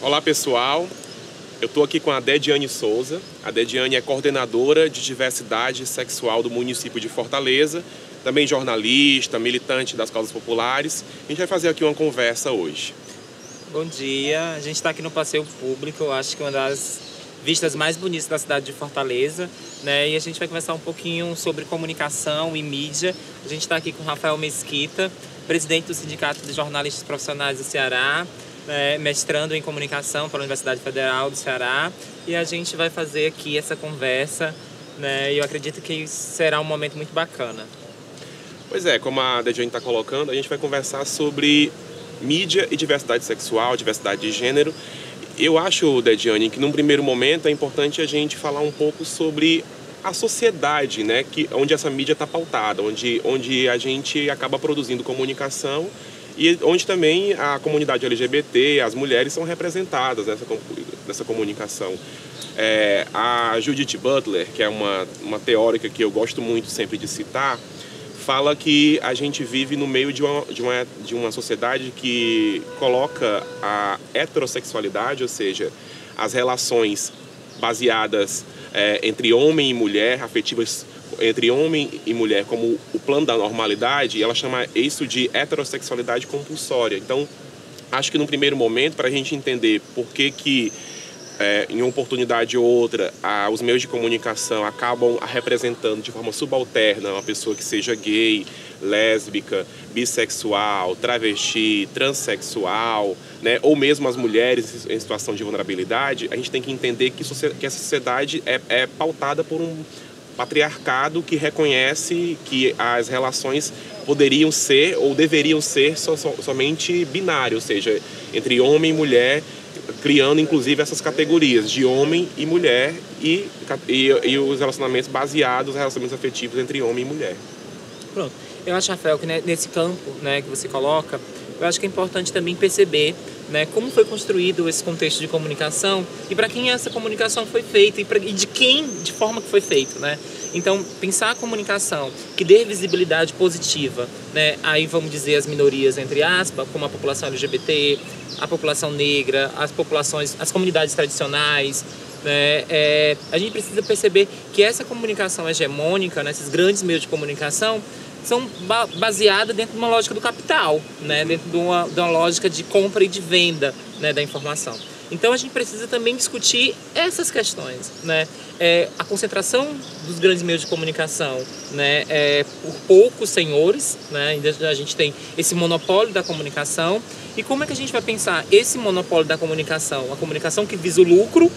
Olá pessoal, eu estou aqui com a Dediane Souza. A Dediane é coordenadora de diversidade sexual do município de Fortaleza, também jornalista, militante das causas populares. A gente vai fazer aqui uma conversa hoje. Bom dia, a gente está aqui no Passeio Público, eu acho que uma das vistas mais bonitas da cidade de Fortaleza, né? E a gente vai conversar um pouquinho sobre comunicação e mídia. A gente está aqui com o Rafael Mesquita, presidente do Sindicato de Jornalistas Profissionais do Ceará, mestrando em comunicação pela Universidade Federal do Ceará, e a gente vai fazer aqui essa conversa, né? E eu acredito que será um momento muito bacana. Pois é, como a Dediane está colocando, a gente vai conversar sobre mídia e diversidade sexual, diversidade de gênero. Eu acho, Dediane, que num primeiro momento é importante a gente falar um pouco sobre a sociedade, né, onde essa mídia está pautada, onde a gente acaba produzindo comunicação e onde também a comunidade LGBT, as mulheres são representadas nessa comunicação. A Judith Butler, que é uma teórica que eu gosto muito sempre de citar, fala que a gente vive no meio de uma sociedade que coloca a heterossexualidade, ou seja, as relações baseadas entre homem e mulher, afetivas entre homem e mulher como o plano da normalidade, e ela chama isso de heterossexualidade compulsória. Então, acho que no primeiro momento, para a gente entender por que em uma oportunidade ou outra, os meios de comunicação acabam representando de forma subalterna uma pessoa que seja gay, lésbica, bissexual, travesti, transexual, né, ou mesmo as mulheres em situação de vulnerabilidade. A gente tem que entender que essa sociedade é pautada por um patriarcado que reconhece que as relações poderiam ser ou deveriam ser somente binárias, ou seja, entre homem e mulher, criando inclusive essas categorias de homem e mulher e os relacionamentos baseados em relacionamentos afetivos entre homem e mulher. Pronto. Eu acho, Rafael, que nesse campo, né, que você coloca, eu acho que é importante também perceber, né, como foi construído esse contexto de comunicação e para quem essa comunicação foi feita e de forma que foi feito, né? Então, pensar a comunicação que dê visibilidade positiva, né, aí vamos dizer as minorias, entre aspas, como a população LGBT, a população negra, as comunidades tradicionais, né, a gente precisa perceber que essa comunicação hegemônica, né, esses grandes meios de comunicação, são baseadas dentro de uma lógica do capital, né? Dentro de uma lógica de compra e de venda, né, da informação. Então a gente precisa também discutir essas questões, né? A concentração dos grandes meios de comunicação, né, por poucos senhores, né? A gente tem esse monopólio da comunicação. E como é que a gente vai pensar esse monopólio da comunicação, a comunicação que visa o lucro,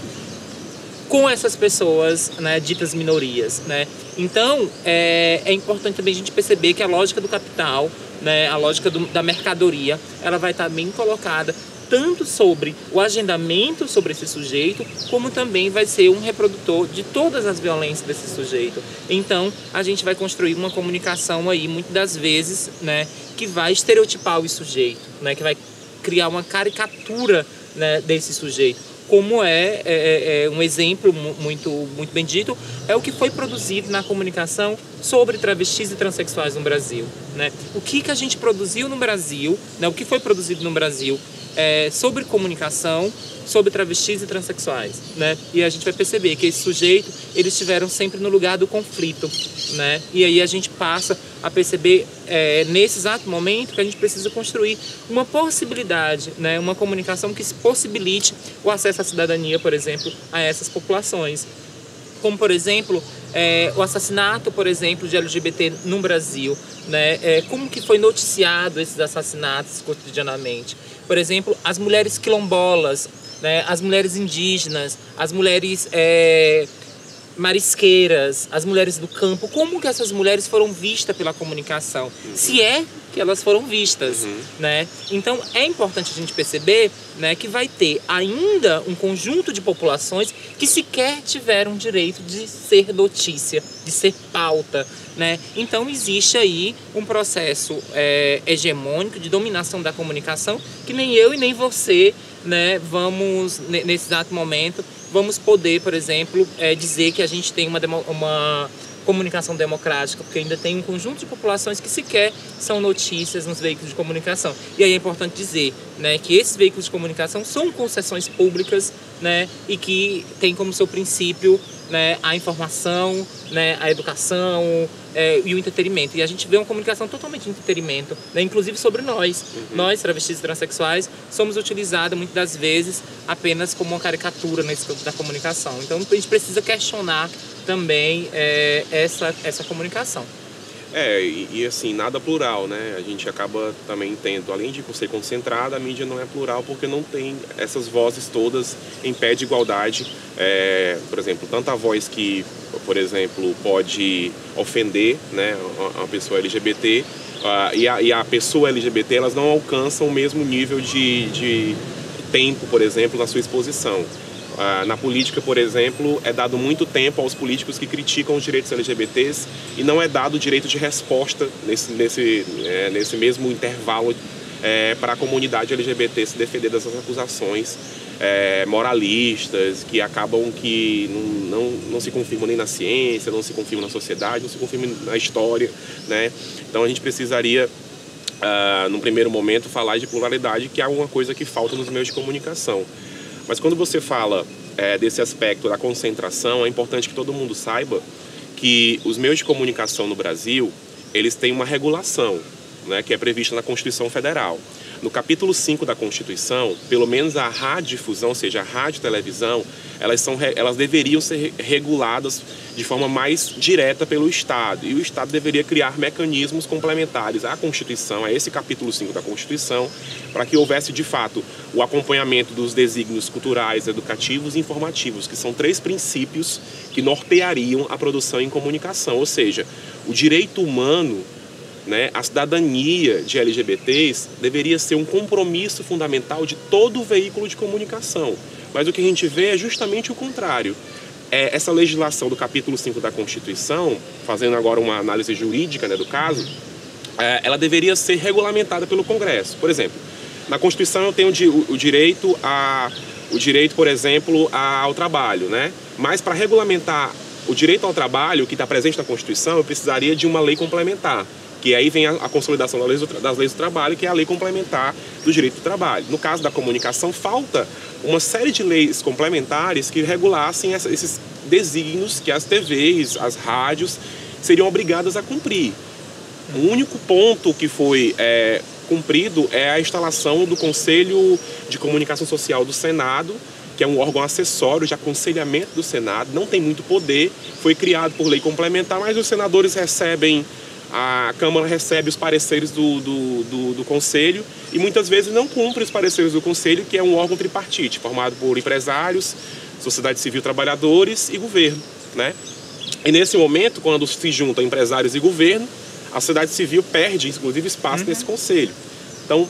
com essas pessoas, né, ditas minorias, né? Então, é importante também a gente perceber que a lógica do capital, né, a lógica da mercadoria, ela vai estar bem colocada tanto sobre o agendamento sobre esse sujeito, como também vai ser um reprodutor de todas as violências desse sujeito. Então, a gente vai construir uma comunicação aí, muitas das vezes, né, que vai estereotipar o sujeito, né, que vai criar uma caricatura, né, desse sujeito. Como um exemplo muito bem dito, é o que foi produzido na comunicação sobre travestis e transexuais no Brasil, né? O que a gente produziu no Brasil, né? O que foi produzido no Brasil sobre comunicação, sobre travestis e transexuais, né? E a gente vai perceber que esse sujeito, eles estiveram sempre no lugar do conflito, né? E aí a gente passa a perceber nesse exato momento que a gente precisa construir uma possibilidade, né? Uma comunicação que possibilite o acesso à cidadania, por exemplo, a essas populações. Como, por exemplo, o assassinato, por exemplo, de LGBT no Brasil, né? Como que foi noticiado esses assassinatos cotidianamente? Por exemplo, as mulheres quilombolas, né? As mulheres indígenas, as mulheres marisqueiras, as mulheres do campo, como que essas mulheres foram vistas pela comunicação? Se é que elas foram vistas, né? Então, é importante a gente perceber, né, que vai ter ainda um conjunto de populações que sequer tiveram direito de ser notícia, de ser pauta, né? Então, existe aí um processo hegemônico de dominação da comunicação que nem eu e nem você, né, vamos, nesse exato momento, vamos poder, por exemplo, dizer que a gente tem uma comunicação democrática, porque ainda tem um conjunto de populações que sequer são notícias nos veículos de comunicação. E aí é importante dizer, né, que esses veículos de comunicação são concessões públicas, né, e que tem como seu princípio, né, a informação, né, a educação e o entretenimento. E a gente vê uma comunicação totalmente de entretenimento, né, inclusive sobre nós. Nós, travestis e transexuais, somos utilizados muitas das vezes apenas como uma caricatura nesse campo da comunicação. Então a gente precisa questionar também essa comunicação. E assim, nada plural, né? A gente acaba também tendo, além de ser concentrada, a mídia não é plural porque não tem essas vozes todas em pé de igualdade. Por exemplo, tanta voz que, por exemplo, pode ofender, né, uma pessoa LGBT e a pessoa LGBT, elas não alcançam o mesmo nível de tempo, por exemplo, na sua exposição. Na política, por exemplo, é dado muito tempo aos políticos que criticam os direitos LGBTs e não é dado o direito de resposta nesse mesmo intervalo para a comunidade LGBT se defender dessas acusações moralistas que acabam que não se confirmam nem na ciência, não se confirmam na sociedade, não se confirmam na história, né? Então a gente precisaria, num primeiro momento, falar de pluralidade, que é uma coisa que falta nos meios de comunicação. Mas quando você fala desse aspecto da concentração, é importante que todo mundo saiba que os meios de comunicação no Brasil, eles têm uma regulação, né, que é prevista na Constituição Federal. No capítulo 5 da Constituição, pelo menos a radiodifusão, ou seja, a rádio e televisão, elas deveriam ser reguladas de forma mais direta pelo Estado. E o Estado deveria criar mecanismos complementares à Constituição, a esse capítulo 5 da Constituição, para que houvesse, de fato, o acompanhamento dos desígnios culturais, educativos e informativos, que são 3 princípios que norteariam a produção em comunicação. Ou seja, o direito humano, né, a cidadania de LGBTs deveria ser um compromisso fundamental de todo o veículo de comunicação. Mas o que a gente vê é justamente o contrário. Essa legislação do capítulo 5 da Constituição, fazendo agora uma análise jurídica, né, do caso, ela deveria ser regulamentada pelo Congresso. Por exemplo, na Constituição eu tenho o direito, por exemplo, ao trabalho, né? Mas para regulamentar o direito ao trabalho, que está presente na Constituição, eu precisaria de uma lei complementar, que aí vem a consolidação das leis do trabalho, que é a lei complementar do direito do trabalho. No caso da comunicação, falta uma série de leis complementares que regulassem esses desígnios que as TVs, as rádios, seriam obrigadas a cumprir. O único ponto que foi cumprido é a instalação do Conselho de Comunicação Social do Senado, que é um órgão acessório de aconselhamento do Senado, não tem muito poder, foi criado por lei complementar, mas os senadores recebem, a Câmara recebe os pareceres do Conselho e muitas vezes não cumpre os pareceres do Conselho, que é um órgão tripartite, formado por empresários, sociedade civil, trabalhadores e governo, né? E nesse momento, quando se juntam empresários e governo, a sociedade civil perde, inclusive, espaço nesse Conselho. Então,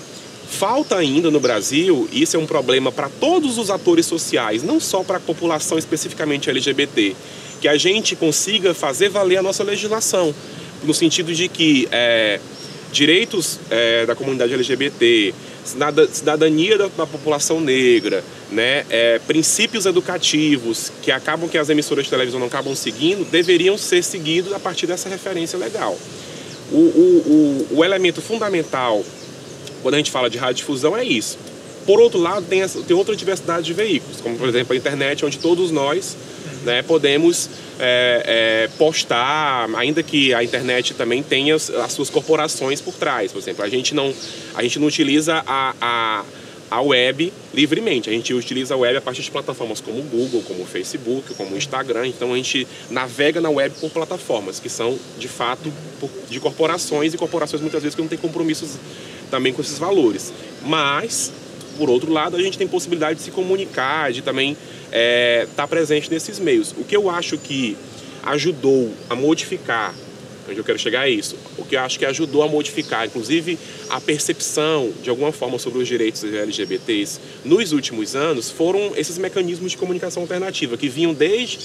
falta ainda no Brasil, e isso é um problema para todos os atores sociais, não só para a população especificamente LGBT, que a gente consiga fazer valer a nossa legislação, no sentido de que direitos da comunidade LGBT, cidadania da população negra, né, princípios educativos que as emissoras de televisão não acabam seguindo, deveriam ser seguidos a partir dessa referência legal. O elemento fundamental quando a gente fala de radiodifusão é isso. Por outro lado, tem outra diversidade de veículos, como por exemplo a internet, onde todos nós, né, podemos postar, ainda que a internet também tenha as suas corporações por trás. Por exemplo, a gente não utiliza a web livremente, a gente utiliza a web a partir de plataformas como o Google, como o Facebook, como o Instagram. Então a gente navega na web por plataformas que são de fato de corporações, e corporações muitas vezes que não têm compromissos também com esses valores. Mas, por outro lado, a gente tem possibilidade de se comunicar, de também estar presente nesses meios. O que eu acho que ajudou a modificar, onde eu quero chegar é isso, o que eu acho que ajudou a modificar, inclusive, a percepção, de alguma forma, sobre os direitos LGBTs nos últimos anos, foram esses mecanismos de comunicação alternativa, que vinham desde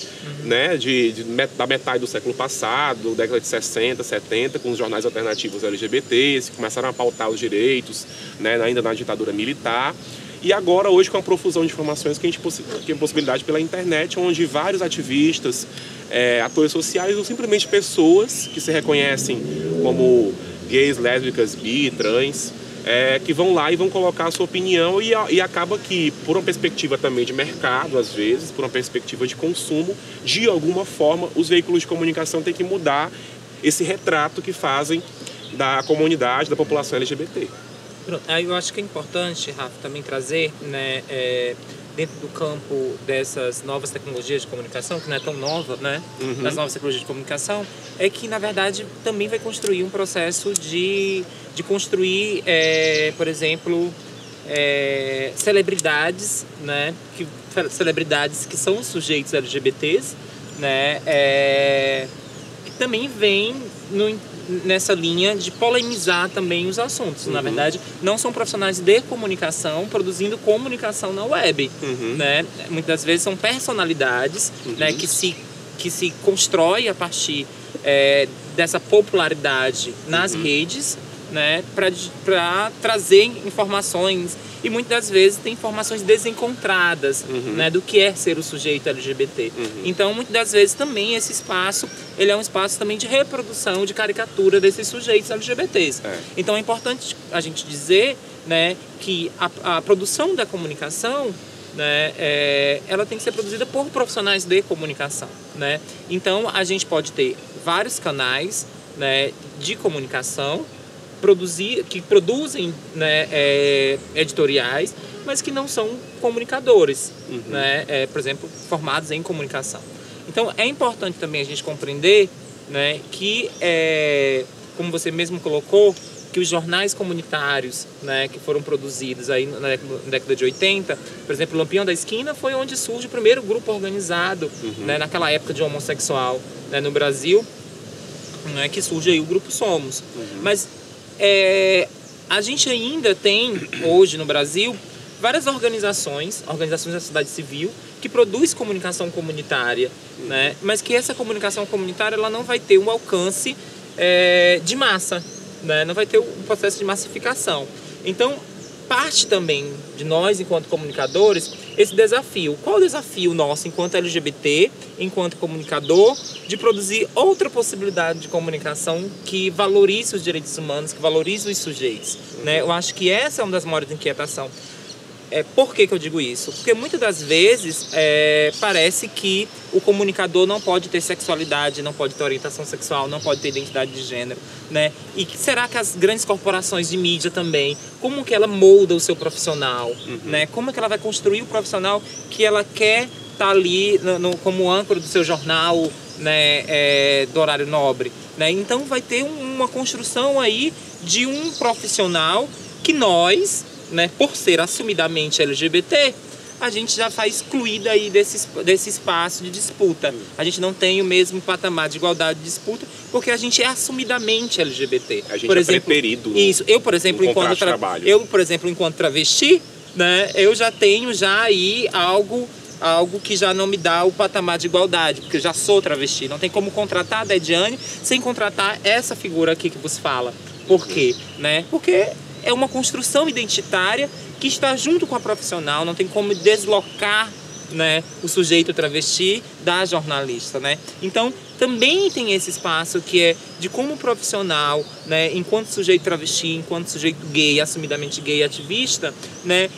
da metade do século passado, década de 60, 70, com os jornais alternativos LGBTs, que começaram a pautar os direitos, né, ainda na ditadura militar. E agora, hoje, com a profusão de informações que a gente tem possibilidade pela internet, onde vários ativistas, atores sociais ou simplesmente pessoas que se reconhecem como gays, lésbicas, bi, trans, que vão lá e vão colocar a sua opinião e acaba que, por uma perspectiva também de mercado, às vezes, por uma perspectiva de consumo, de alguma forma, os veículos de comunicação têm que mudar esse retrato que fazem da comunidade, da população LGBT. Aí eu acho que é importante, Rafa, também trazer, né, dentro do campo dessas novas tecnologias de comunicação, que não é tão nova, né, das novas tecnologias de comunicação, é que, na verdade, também vai construir um processo de construir, por exemplo, celebridades, né, celebridades que são sujeitos LGBTs, né, que também vêm nessa linha de polemizar também os assuntos. Na verdade, não são profissionais de comunicação produzindo comunicação na web, né? Muitas das vezes são personalidades, né, que se constrói a partir dessa popularidade nas redes, né, para trazer informações, e muitas das vezes tem informações desencontradas, né, do que é ser o sujeito LGBT. Então, muitas das vezes também esse espaço, ele é um espaço também de reprodução, de caricatura desses sujeitos LGBTs. Então é importante a gente dizer, né, que a produção da comunicação, né, ela tem que ser produzida por profissionais de comunicação, né? Então a gente pode ter vários canais, né, de comunicação que produzem, né, editoriais, mas que não são comunicadores, né, por exemplo, formados em comunicação. Então é importante também a gente compreender, né, que, como você mesmo colocou, que os jornais comunitários, né, que foram produzidos aí na década de 80, por exemplo, o Lampião da Esquina foi onde surge o primeiro grupo organizado, né, naquela época de homossexual, né, no Brasil, né, que surge aí o Grupo Somos. Mas a gente ainda tem, hoje no Brasil, várias organizações da sociedade civil, que produz comunicação comunitária, né? Mas que essa comunicação comunitária ela não vai ter um alcance de massa, né? Não vai ter um processo de massificação. Então, parte também de nós, enquanto comunicadores, esse desafio. Qual o desafio nosso, enquanto LGBT, enquanto comunicador, de produzir outra possibilidade de comunicação que valorize os direitos humanos, que valorize os sujeitos, né? Eu acho que essa é uma das maiores inquietações. Por que eu digo isso? Porque muitas das vezes parece que o comunicador não pode ter sexualidade, não pode ter orientação sexual, não pode ter identidade de gênero, né? E será que as grandes corporações de mídia também, como que ela molda o seu profissional, né? Como é que ela vai construir o profissional que ela quer estar ali como âncora do seu jornal, né, do horário nobre, né? Então vai ter uma construção aí de um profissional que nós, né, por ser assumidamente LGBT, a gente já está excluída aí desse espaço de disputa. A gente não tem o mesmo patamar de igualdade de disputa, porque a gente é assumidamente LGBT. A gente é preferido. Isso. Eu, por exemplo, enquanto travesti, né, eu já tenho aí algo que já não me dá o patamar de igualdade, porque eu já sou travesti. Não tem como contratar a Dediane sem contratar essa figura aqui que vos fala. Por quê? Né? Porque é uma construção identitária que está junto com a profissional, não tem como deslocar, né, o sujeito travesti da jornalista, né? Então, também tem esse espaço que é de como o profissional, né, enquanto sujeito travesti, enquanto sujeito gay, assumidamente gay ativista, né,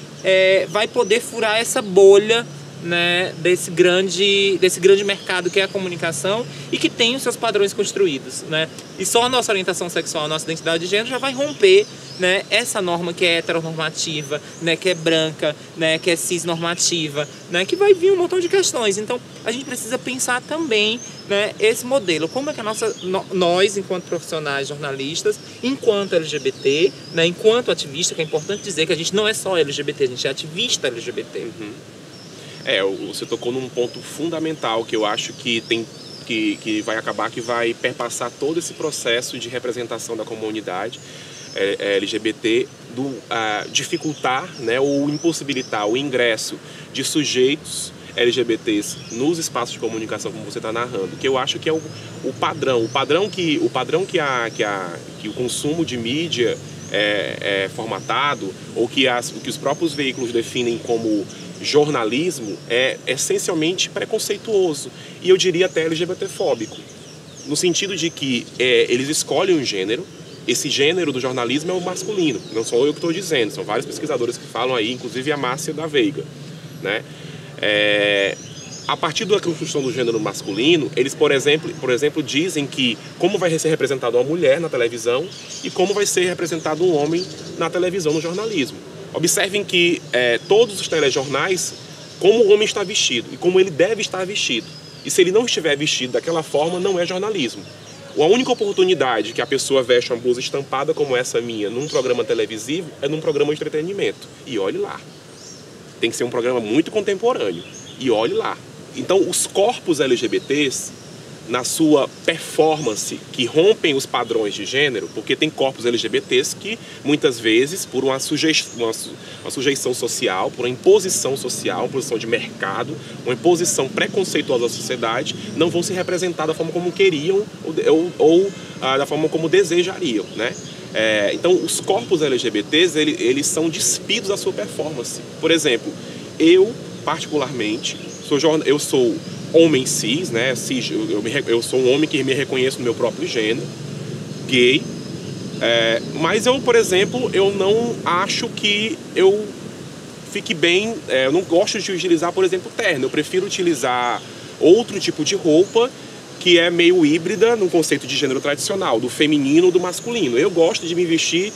vai poder furar essa bolha, né, desse grande mercado que é a comunicação e que tem os seus padrões construídos, né? E só a nossa orientação sexual, a nossa identidade de gênero já vai romper, né, essa norma que é heteronormativa, né, que é branca, né, que é cisnormativa, né, que vai vir um montão de questões. Então, a gente precisa pensar também, né, esse modelo, como é que nós, enquanto profissionais jornalistas, enquanto LGBT, né, enquanto ativista, que é importante dizer que a gente não é só LGBT, a gente é ativista LGBT. Você tocou num ponto fundamental que eu acho que vai perpassar todo esse processo de representação da comunidade LGBT, dificultar, né, ou impossibilitar o ingresso de sujeitos LGBTs nos espaços de comunicação, como você está narrando, que eu acho que é o padrão que o consumo de mídia é formatado, ou que os próprios veículos definem como jornalismo é essencialmente preconceituoso e eu diria até LGBTfóbico, no sentido de que eles escolhem um gênero. Esse gênero do jornalismo é o masculino, não sou eu que estou dizendo, são vários pesquisadores que falam aí, inclusive a Márcia da Veiga, né? A partir da construção do gênero masculino, eles, por exemplo, dizem que como vai ser representada uma mulher na televisão e como vai ser representado um homem na televisão, no jornalismo. Observem que todos os telejornais, como o homem está vestido e como ele deve estar vestido. E se ele não estiver vestido daquela forma, não é jornalismo. A única oportunidade que a pessoa veste uma blusa estampada como essa minha num programa televisivo é num programa de entretenimento. E olhe lá. Tem que ser um programa muito contemporâneo. E olhe lá. Então, os corpos LGBTs, na sua performance, que rompem os padrões de gênero, porque tem corpos LGBTs que, muitas vezes, por uma sujeição social, por uma imposição social, uma imposição de mercado, uma imposição preconceituosa da sociedade, não vão se representar da forma como queriam ou da forma como desejariam, né? Então, os corpos LGBTs, eles são despidos da sua performance. Por exemplo, eu, particularmente, eu sou homem cis, né? Eu sou um homem que me reconheço no meu próprio gênero, gay, mas eu, por exemplo, eu não acho que eu fique bem, eu não gosto de utilizar, por exemplo, terno. Eu prefiro utilizar outro tipo de roupa que é meio híbrida no conceito de gênero tradicional, do feminino ou do masculino. Eu gosto de me vestir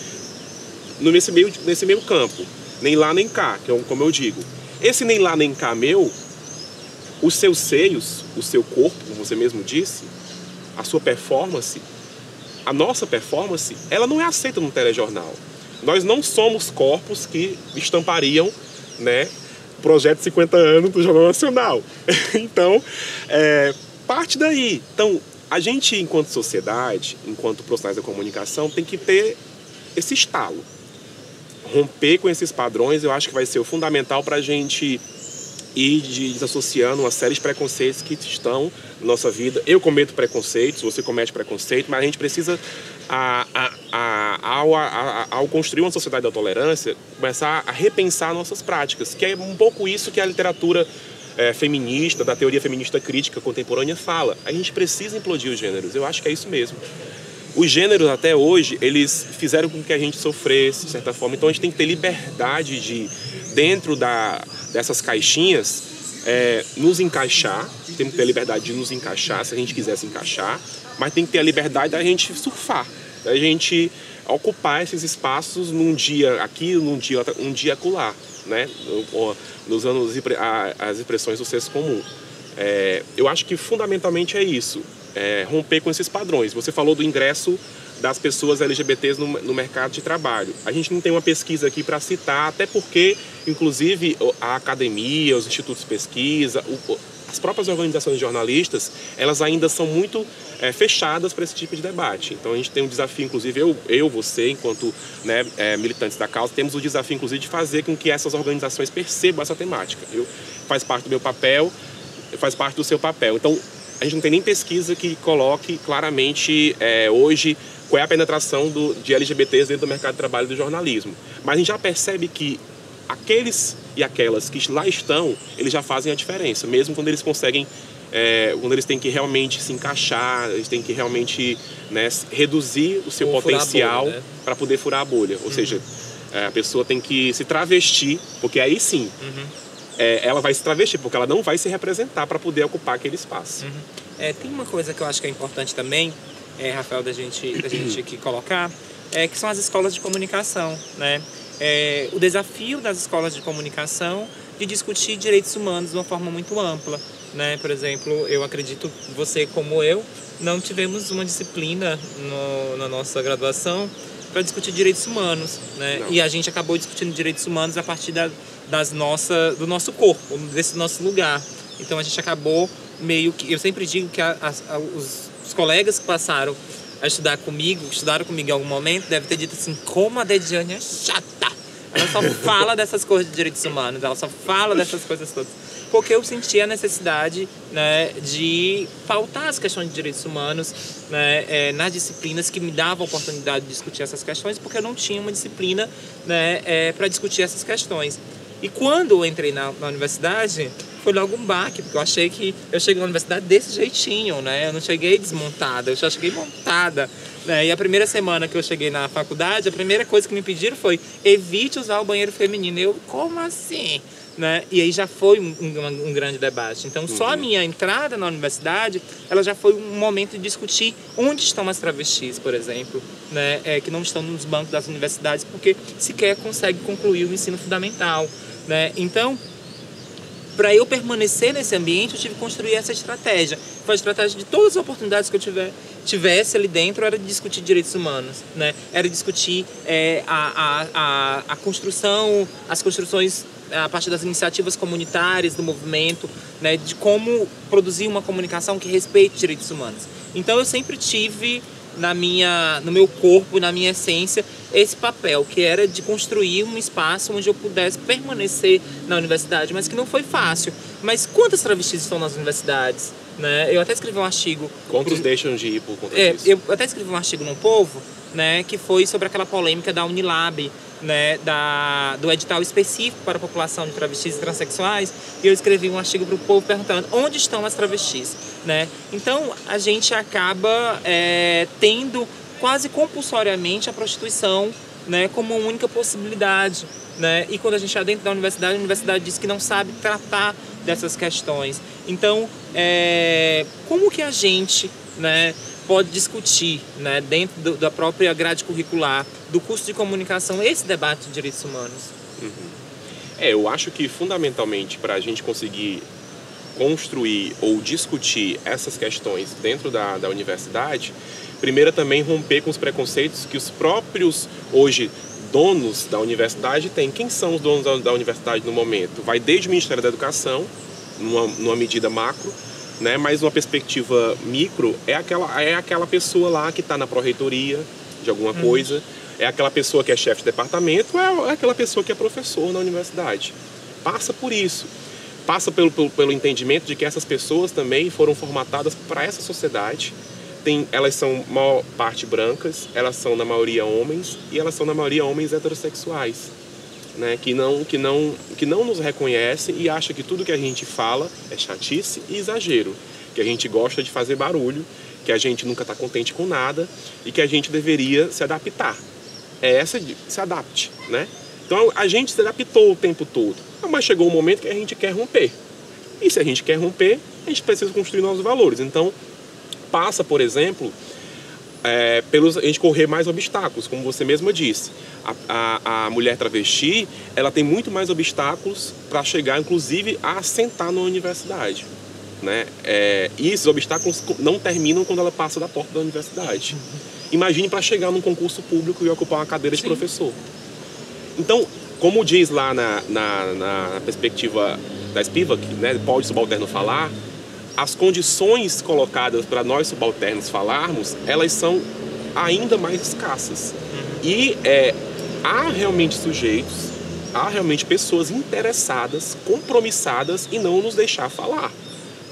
nesse meio campo, nem lá nem cá, que é como eu digo. Esse nem lá nem cá meu, os seus seios, o seu corpo, como você mesmo disse, a sua performance, a nossa performance, ela não é aceita no telejornal. Nós não somos corpos que estampariam, né, projeto 50 anos do Jornal Nacional. Então, parte daí. Então, a gente, enquanto sociedade, enquanto profissionais da comunicação, tem que ter esse estalo. Romper com esses padrões, eu acho que vai ser o fundamental para a gente ir desassociando uma série de preconceitos que estão na nossa vida. Eu cometo preconceitos, você comete preconceito, mas a gente precisa, ao construir uma sociedade da tolerância, começar a repensar nossas práticas, que é um pouco isso que a literatura feminista, da teoria feminista crítica contemporânea fala. A gente precisa implodir os gêneros, eu acho que é isso mesmo. Os gêneros, até hoje, eles fizeram com que a gente sofresse, de certa forma. Então, a gente tem que ter liberdade de, dentro dessas caixinhas, nos encaixar. Temos que ter a liberdade de nos encaixar, se a gente quiser se encaixar. Mas tem que ter a liberdade da gente surfar, da gente ocupar esses espaços num dia aqui, um dia acolá, né? Usando as expressões do senso comum. Eu acho que, fundamentalmente, é isso. Romper com esses padrões. Você falou do ingresso das pessoas LGBTs no mercado de trabalho. A gente não tem uma pesquisa aqui para citar, até porque, inclusive, a academia, os institutos de pesquisa, as próprias organizações de jornalistas, elas ainda são muito fechadas para esse tipo de debate. Então, a gente tem um desafio, inclusive, você, enquanto, né, militantes da causa, temos o desafio, inclusive, de fazer com que essas organizações percebam essa temática. Faz parte do meu papel, faz parte do seu papel. Então, a gente não tem nem pesquisa que coloque claramente hoje qual é a penetração de LGBTs dentro do mercado de trabalho do jornalismo. Mas a gente já percebe que aqueles e aquelas que lá estão, eles já fazem a diferença, mesmo quando eles conseguem, quando eles têm que realmente se encaixar, eles têm que realmente, né, reduzir o seu potencial para poder furar a bolha. Ou seja, a pessoa tem que se travestir, porque aí sim... ela vai se travestir, porque ela não vai se representar para poder ocupar aquele espaço. Tem uma coisa que eu acho que é importante também, Rafael, da gente aqui colocar, que são as escolas de comunicação, né? O desafio das escolas de comunicação de discutir direitos humanos de uma forma muito ampla, né? Por exemplo, eu acredito, você como eu, não tivemos uma disciplina na nossa graduação para discutir direitos humanos, né? Não. E a gente acabou discutindo direitos humanos a partir do nosso corpo, desse nosso lugar. Então a gente acabou meio que... Eu sempre digo que os colegas que passaram a estudaram comigo em algum momento, devem ter dito assim, como a Dediane é chata. Ela só fala dessas coisas de direitos humanos, ela só fala dessas coisas todas. Porque eu senti a necessidade, né, de pautar as questões de direitos humanos, né, nas disciplinas que me davam a oportunidade de discutir essas questões, porque eu não tinha uma disciplina, né, para discutir essas questões. E quando eu entrei na universidade, foi logo um baque, porque eu achei que eu cheguei na universidade desse jeitinho, né? Eu não cheguei desmontada, eu já cheguei montada, né? E a primeira semana que eu cheguei na faculdade, a primeira coisa que me pediram foi: evite usar o banheiro feminino. Eu, como assim? Né? E aí já foi um grande debate. Então, só a minha entrada na universidade, ela já foi um momento de discutir onde estão as travestis, por exemplo, né? Que não estão nos bancos das universidades porque sequer conseguem concluir o ensino fundamental, né? Então, para eu permanecer nesse ambiente, eu tive que construir essa estratégia. Foi a estratégia de todas as oportunidades que eu tivesse ali dentro, era de discutir direitos humanos, né? Era discutir a construção, as construções a partir das iniciativas comunitárias do movimento, né? De como produzir uma comunicação que respeite direitos humanos. Então eu sempre tive no meu corpo, na minha essência, esse papel, que era de construir um espaço onde eu pudesse permanecer na universidade, mas que não foi fácil. Mas quantas travestis estão nas universidades? Né? Eu até escrevi um artigo... Quantos deixam de ir por conta disso? Eu até escrevi um artigo no Povo, né, que foi sobre aquela polêmica da Unilab, né, do edital específico para a população de travestis e transexuais, e eu escrevi um artigo para o Povo perguntando onde estão as travestis, né? Então a gente acaba tendo quase compulsoriamente a prostituição, né, como uma única possibilidade, né? E quando a gente está dentro da universidade, a universidade diz que não sabe tratar dessas questões. Então, como que a gente, né, pode discutir, né, dentro da própria grade curricular, do curso de comunicação, esse debate de direitos humanos? Eu acho que fundamentalmente para a gente conseguir construir ou discutir essas questões dentro da universidade, primeiro é também romper com os preconceitos que os próprios, hoje, donos da universidade têm. Quem são os donos da universidade no momento? Vai desde o Ministério da Educação, numa medida macro, né? Mas uma perspectiva micro é aquela pessoa lá que está na pró-reitoria de alguma coisa, é aquela pessoa que é chefe de departamento, é aquela pessoa que é professor na universidade. Passa por isso. Passa pelo entendimento de que essas pessoas também foram formatadas para essa sociedade. Elas são maior parte brancas, elas são na maioria homens, e elas são na maioria homens heterossexuais, né? Que não nos reconhecem e acham que tudo que a gente fala é chatice e exagero, que a gente gosta de fazer barulho, que a gente nunca está contente com nada e que a gente deveria se adaptar. Se adapte, né? Então a gente se adaptou o tempo todo, mas chegou um momento que a gente quer romper. E se a gente quer romper, a gente precisa construir novos valores. Então passa, por exemplo, a gente correr mais obstáculos, como você mesma disse. A mulher travesti, ela tem muito mais obstáculos para chegar, inclusive, a assentar na universidade, né? E esses obstáculos não terminam quando ela passa da porta da universidade. Imagine para chegar num concurso público e ocupar uma cadeira de professor. Então, como diz lá na perspectiva da Spivak, né, pode subalterno falar, as condições colocadas para nós subalternos falarmos, elas são ainda mais escassas. E há realmente sujeitos, há realmente pessoas interessadas, compromissadas em não nos deixar falar.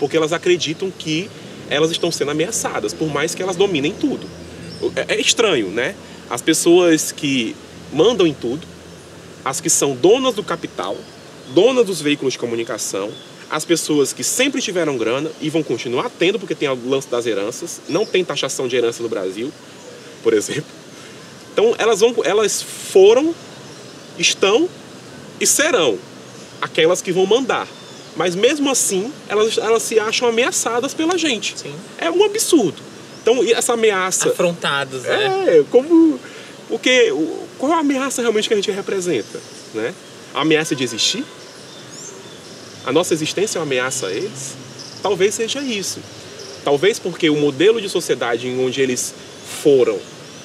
Porque elas acreditam que elas estão sendo ameaçadas, por mais que elas dominem tudo. É estranho, né? As pessoas que mandam em tudo, as que são donas do capital, donas dos veículos de comunicação, as pessoas que sempre tiveram grana e vão continuar tendo, porque tem o lance das heranças, não tem taxação de herança no Brasil, por exemplo. Então elas foram, estão e serão aquelas que vão mandar. Mas mesmo assim, elas se acham ameaçadas pela gente. Sim. É um absurdo. Então essa ameaça... Afrontados, né? Qual é a ameaça realmente que a gente representa, né? A ameaça de existir? A nossa existência é uma ameaça a eles? Talvez seja isso. Talvez porque o modelo de sociedade em onde eles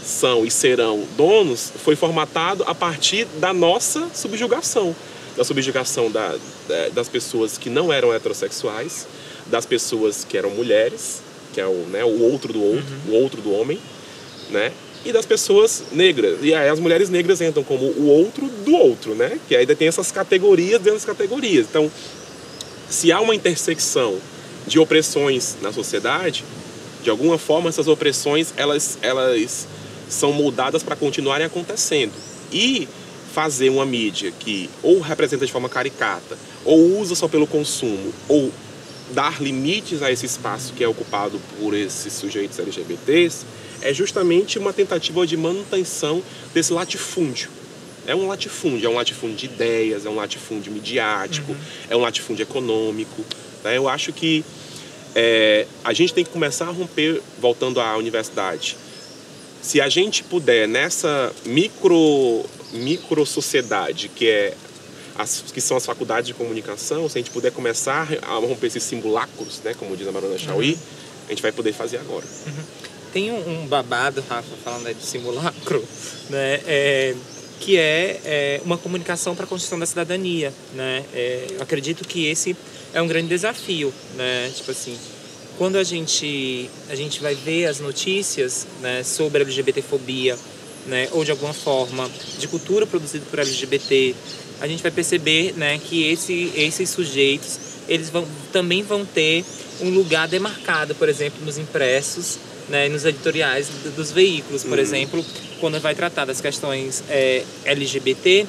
são e serão donos foi formatado a partir da nossa subjugação. Da subjugação das pessoas que não eram heterossexuais, das pessoas que eram mulheres, que é o outro do outro, o outro do homem, né? E das pessoas negras. E aí as mulheres negras entram como o outro do outro, né? Que ainda tem essas categorias dentro das categorias. Então, se há uma intersecção de opressões na sociedade, de alguma forma essas opressões elas são moldadas para continuarem acontecendo. E fazer uma mídia que ou representa de forma caricata, ou usa só pelo consumo, ou dar limites a esse espaço que é ocupado por esses sujeitos LGBTs, é justamente uma tentativa de manutenção desse latifúndio. É um latifúndio de ideias, é um latifúndio midiático, é um latifúndio econômico. Né? Eu acho que a gente tem que começar a romper, voltando à universidade. Se a gente puder, nessa micro sociedade que são as faculdades de comunicação, se a gente puder começar a romper esses simulacros, né, como diz a Marona Chauí, a gente vai poder fazer agora. Tem um babado, Rafa, falando aí de simulacro, né, que é uma comunicação para a construção da cidadania, né? Eu acredito que esse é um grande desafio, né? Tipo assim, quando a gente vai ver as notícias, né, sobre LGBTfobia, né, ou de alguma forma de cultura produzida por LGBT, a gente vai perceber, né, que esses sujeitos eles também vão ter um lugar demarcado, por exemplo, nos impressos, né, nos editoriais dos veículos, por exemplo, quando vai tratar das questões LGBT,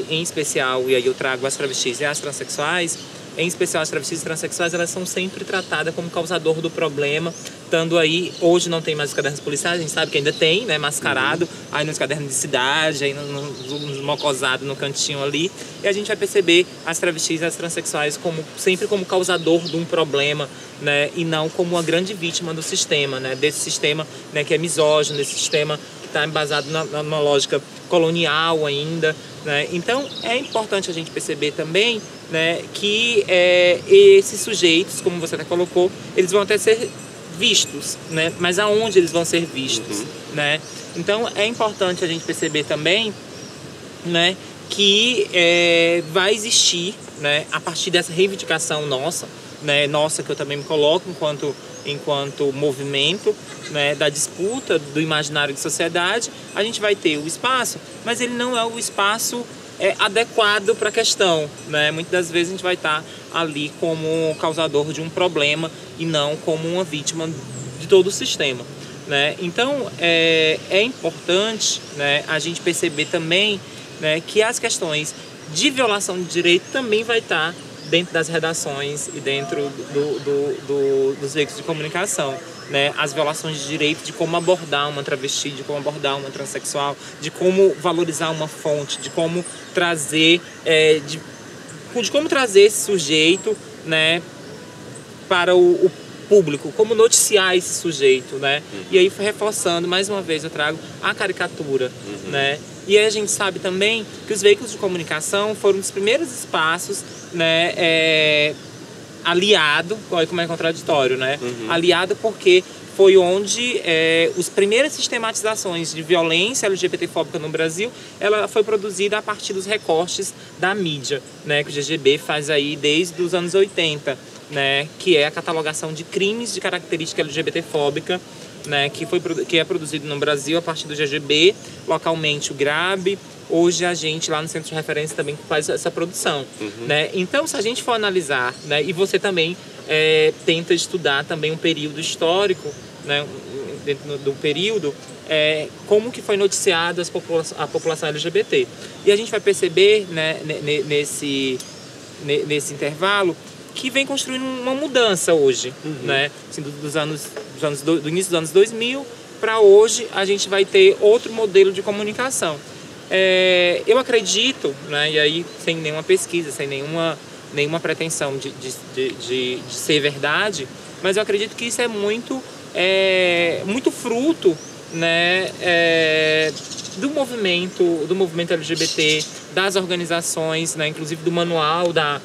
em especial, e aí eu trago as travestis e as transexuais. Em especial as travestis e transexuais, elas são sempre tratadas como causador do problema, estando aí, hoje não tem mais os cadernos policiais, a gente sabe que ainda tem, né, mascarado, aí nos cadernos de cidade, aí nos mocosados no cantinho ali, e a gente vai perceber as travestis e as transexuais sempre como causador de um problema, né, e não como uma grande vítima do sistema, né, desse sistema, né, que é misógino, desse sistema que está embasado numa lógica colonial ainda, né. Então é importante a gente perceber também, né, que esses sujeitos, como você até colocou, eles vão até ser vistos, né, mas aonde eles vão ser vistos, né? Então é importante a gente perceber também, né, que vai existir, né, a partir dessa reivindicação nossa, né, que eu também me coloco enquanto movimento, né, da disputa do imaginário de sociedade, a gente vai ter o espaço, mas ele não é o espaço adequado para a questão, né? Muitas das vezes a gente vai estar ali como causador de um problema e não como uma vítima de todo o sistema, né? Então é importante, né, a gente perceber também, né, que as questões de violação de direito também vai estar dentro das redações e dentro dos veículos de comunicação, né? As violações de direito, de como abordar uma travesti, de como abordar uma transexual, de como valorizar uma fonte, de como trazer, de como trazer esse sujeito, né, para o público, como noticiar esse sujeito, né? E aí, reforçando, mais uma vez eu trago a caricatura, né? E aí a gente sabe também que os veículos de comunicação foram os primeiros espaços, né, aliado, olha como é contraditório, né? Aliado porque foi onde as primeiras sistematizações de violência LGBTfóbica no Brasil, ela foi produzida a partir dos recortes da mídia, né, que o GGB faz aí desde os anos 80, né, que é a catalogação de crimes de característica LGBTfóbica, né, que é produzido no Brasil a partir do GGB, localmente o GRAB. Hoje a gente lá no Centro de Referência também faz essa produção, né? Então, se a gente for analisar, né, e você também tenta estudar também um período histórico, né, dentro do período, como que foi noticiado a população LGBT. E a gente vai perceber, né, nesse intervalo, que vem construindo uma mudança hoje, né? Assim, do início dos anos 2000 para hoje, a gente vai ter outro modelo de comunicação. Eu acredito, né, e aí sem nenhuma pesquisa, sem nenhuma pretensão de ser verdade, mas eu acredito que isso é muito fruto, né, do movimento LGBT, das organizações, né, inclusive do manual da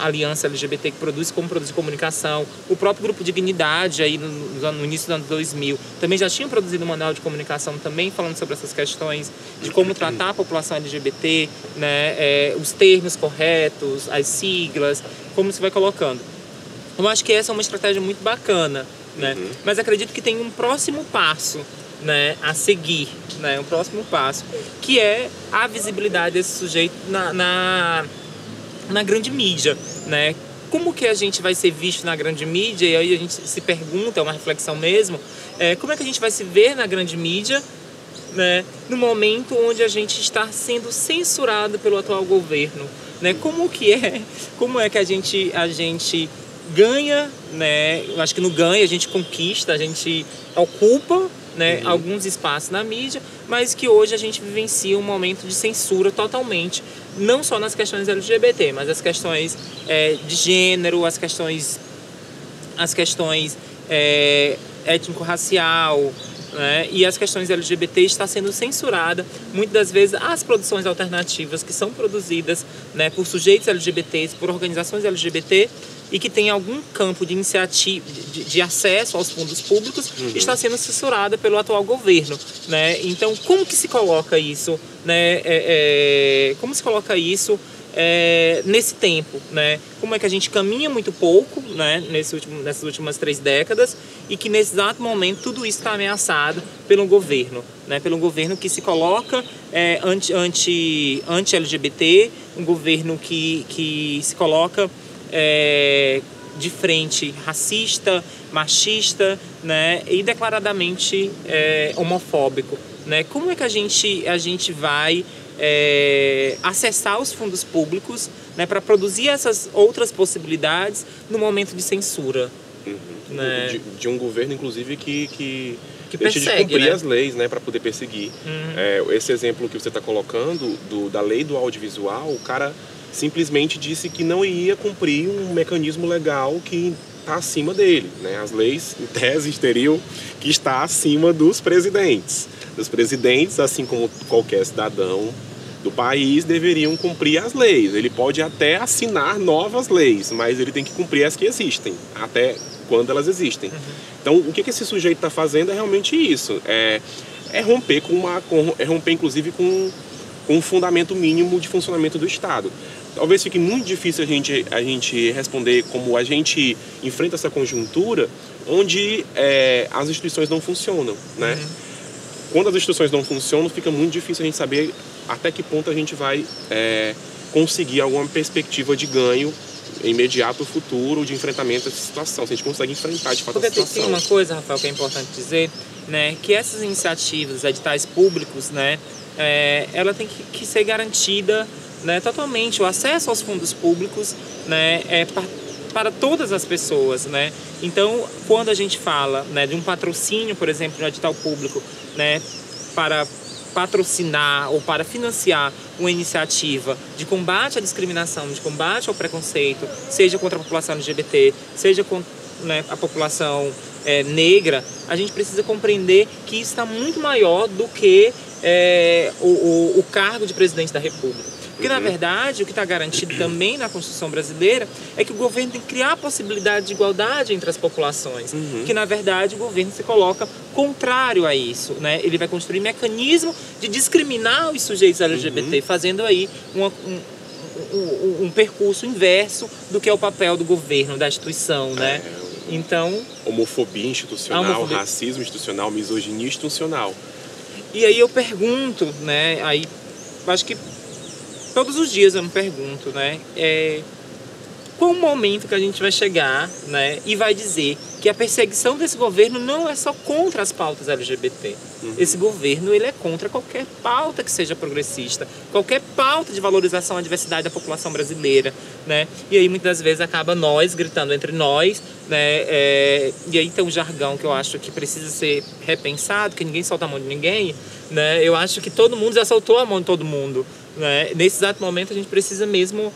Aliança LGBT que produz comunicação. O próprio Grupo Dignidade, aí no início dos anos 2000, também já tinha produzido um manual de comunicação também falando sobre essas questões de como tratar a população LGBT, né, os termos corretos, as siglas, como se vai colocando. Eu acho que essa é uma estratégia muito bacana, né? Mas acredito que tem um próximo passo, né, a seguir, né, um próximo passo, que é a visibilidade desse sujeito na grande mídia, né? Como que a gente vai ser visto na grande mídia? E aí a gente se pergunta, é uma reflexão mesmo, como é que a gente vai se ver na grande mídia né, no momento onde a gente está sendo censurado pelo atual governo, né? Como é que a gente ganha, né? Eu acho que não ganha, a gente conquista, a gente ocupa, né, alguns espaços na mídia, mas que hoje a gente vivencia um momento de censura totalmente, não só nas questões LGBT, mas as questões de gênero, as questões étnico-racial, né, e as questões LGBT está sendo censurada. Muitas das vezes as produções alternativas que são produzidas, né, por sujeitos LGBTs, por organizações LGBT e que tem algum campo de iniciativa, de acesso aos fundos públicos, está sendo censurada pelo atual governo, né? Então, como que se coloca isso, né? Como se coloca isso nesse tempo, né? Como é que a gente caminha muito pouco, né, nessas últimas 3 décadas, e que nesse exato momento tudo isso está ameaçado pelo governo, né? Pelo governo que se coloca anti-LGBT, um governo que se coloca de frente racista, machista, né, e declaradamente homofóbico, né? Como é que a gente vai acessar os fundos públicos, né, para produzir essas outras possibilidades no momento de censura? Né? De um governo, inclusive, que deixa persegue, de cumprir, né, as leis, né, para poder perseguir. Esse exemplo que você está colocando da lei do audiovisual, o cara simplesmente disse que não ia cumprir um mecanismo legal que está acima dele, né? As leis, em tese, teriam que estar acima dos presidentes. Os presidentes, assim como qualquer cidadão do país, deveriam cumprir as leis. Ele pode até assinar novas leis, mas ele tem que cumprir as que existem, até quando elas existem. Então, o que esse sujeito está fazendo é realmente isso. É romper inclusive, com um fundamento mínimo de funcionamento do Estado. Talvez fique muito difícil a gente responder como a gente enfrenta essa conjuntura onde as instituições não funcionam, né? Quando as instituições não funcionam, fica muito difícil a gente saber até que ponto a gente vai conseguir alguma perspectiva de ganho imediato, futuro, de enfrentamento dessa situação. Se a gente consegue enfrentar de fato a situação. Tem uma coisa, Rafael, que é importante dizer, né, que essas iniciativas, editais públicos, né, ela tem que ser garantida, né, totalmente, o acesso aos fundos públicos, né, para todas as pessoas, né? Então, quando a gente fala, né, de um patrocínio, por exemplo, de um edital público, né, para patrocinar ou para financiar uma iniciativa de combate à discriminação, de combate ao preconceito, seja contra a população LGBT, seja contra, né, a população negra, a gente precisa compreender que isso está muito maior do que o cargo de presidente da República. Porque, na verdade, o que está garantido também na Constituição brasileira é que o governo tem que criar a possibilidade de igualdade entre as populações. Que, na verdade, o governo se coloca contrário a isso, né? Ele vai construir mecanismo de discriminar os sujeitos LGBT, fazendo aí um percurso inverso do que é o papel do governo, da instituição, né? Então, homofobia institucional, racismo institucional, misoginia institucional. E aí eu pergunto, né? Aí, acho que todos os dias eu me pergunto, né? Qual o momento que a gente vai chegar, né, e vai dizer que a perseguição desse governo não é só contra as pautas LGBT. Esse governo, ele é contra qualquer pauta que seja progressista, qualquer pauta de valorização à diversidade da população brasileira, né? E aí muitas vezes acaba nós gritando entre nós, né? E aí tem um jargão que eu acho que precisa ser repensado, que ninguém solta a mão de ninguém, né? Eu acho que todo mundo já soltou a mão de todo mundo, né? Nesse exato momento a gente precisa mesmo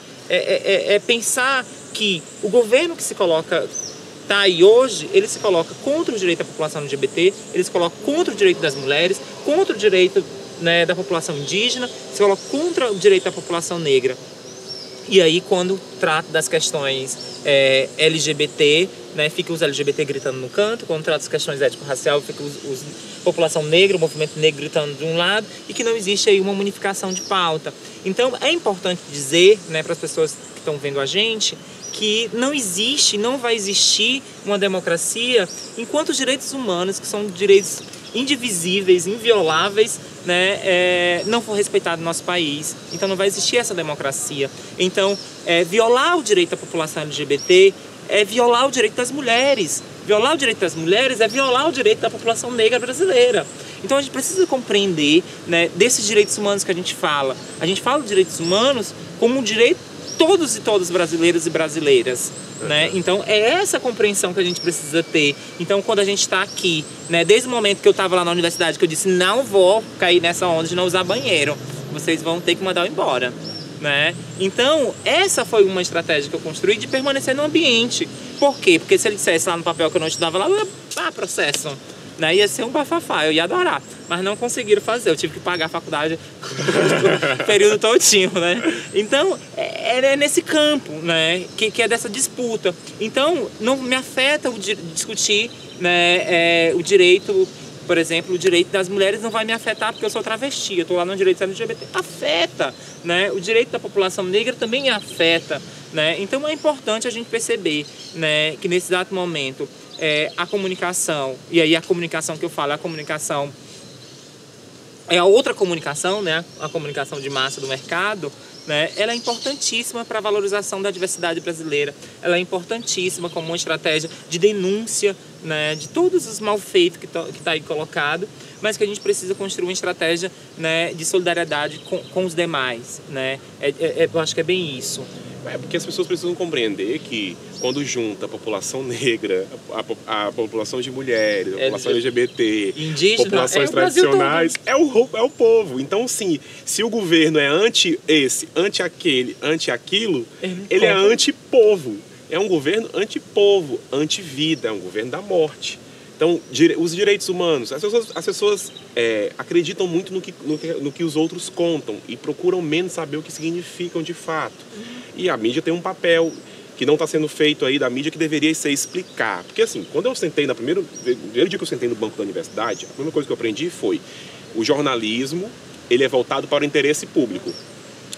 pensar que o governo que se coloca, tá aí hoje, ele se coloca contra o direito da população LGBT, ele se coloca contra o direito das mulheres, contra o direito, né, da população indígena, se coloca contra o direito da população negra. E aí, quando trata das questões LGBT, né, fica os LGBT gritando no canto. Quando trata das questões étnico-racial, fica a população negra, o movimento negro gritando de um lado, e que não existe aí uma unificação de pauta. Então, é importante dizer, né, para as pessoas que estão vendo a gente, que não existe, não vai existir uma democracia enquanto os direitos humanos, que são direitos indivisíveis, invioláveis, né, não for respeitado no nosso país. Então não vai existir essa democracia. Então, violar o direito da população LGBT é violar o direito das mulheres. Violar o direito das mulheres é violar o direito da população negra brasileira. Então a gente precisa compreender, né, desses direitos humanos que a gente fala. A gente fala de direitos humanos como um direito todos e todas brasileiros e brasileiras, né? Então é essa compreensão que a gente precisa ter. Então quando a gente está aqui, né, desde o momento que eu estava lá na universidade, que eu disse não vou cair nessa onda de não usar banheiro, vocês vão ter que mandar eu embora, né? Então essa foi uma estratégia que eu construí de permanecer no ambiente. Por quê? Porque se ele dissesse lá no papel que eu não estudava lá, eu ia processo, né? Ia ser um bafafá, eu ia adorar, mas não conseguiram fazer, eu tive que pagar a faculdade o período todinho, né? Então é nesse campo, né, que é dessa disputa. Então não me afeta discutir, né, o direito, por exemplo, o direito das mulheres não vai me afetar porque eu sou travesti, eu estou lá no direito LGBT, afeta, né? O direito da população negra também afeta, né? Então é importante a gente perceber, né, que nesse exato momento a comunicação, e aí a comunicação que eu falo, a comunicação é a outra comunicação, né, a comunicação de massa do mercado, né, ela é importantíssima para a valorização da diversidade brasileira, ela é importantíssima como uma estratégia de denúncia, né, de todos os malfeitos que tá aí colocado, mas que a gente precisa construir uma estratégia, né, de solidariedade com os demais, né, eu acho que é bem isso. Porque as pessoas precisam compreender que quando junta a população negra, a população de mulheres, a população LGBT, indígena, populações tradicionais, é o povo. Então, sim, se o governo é anti esse, anti aquele, anti aquilo, ele é anti-povo. É um governo anti-povo, anti-vida, é um governo da morte. Então, os direitos humanos, as pessoas acreditam muito no que os outros contam e procuram menos saber o que significam de fato. E a mídia tem um papel que não está sendo feito aí da mídia que deveria ser explicar. Porque assim, quando eu sentei no primeiro dia que eu sentei no banco da universidade, a primeira coisa que eu aprendi foi o jornalismo, ele é voltado para o interesse público.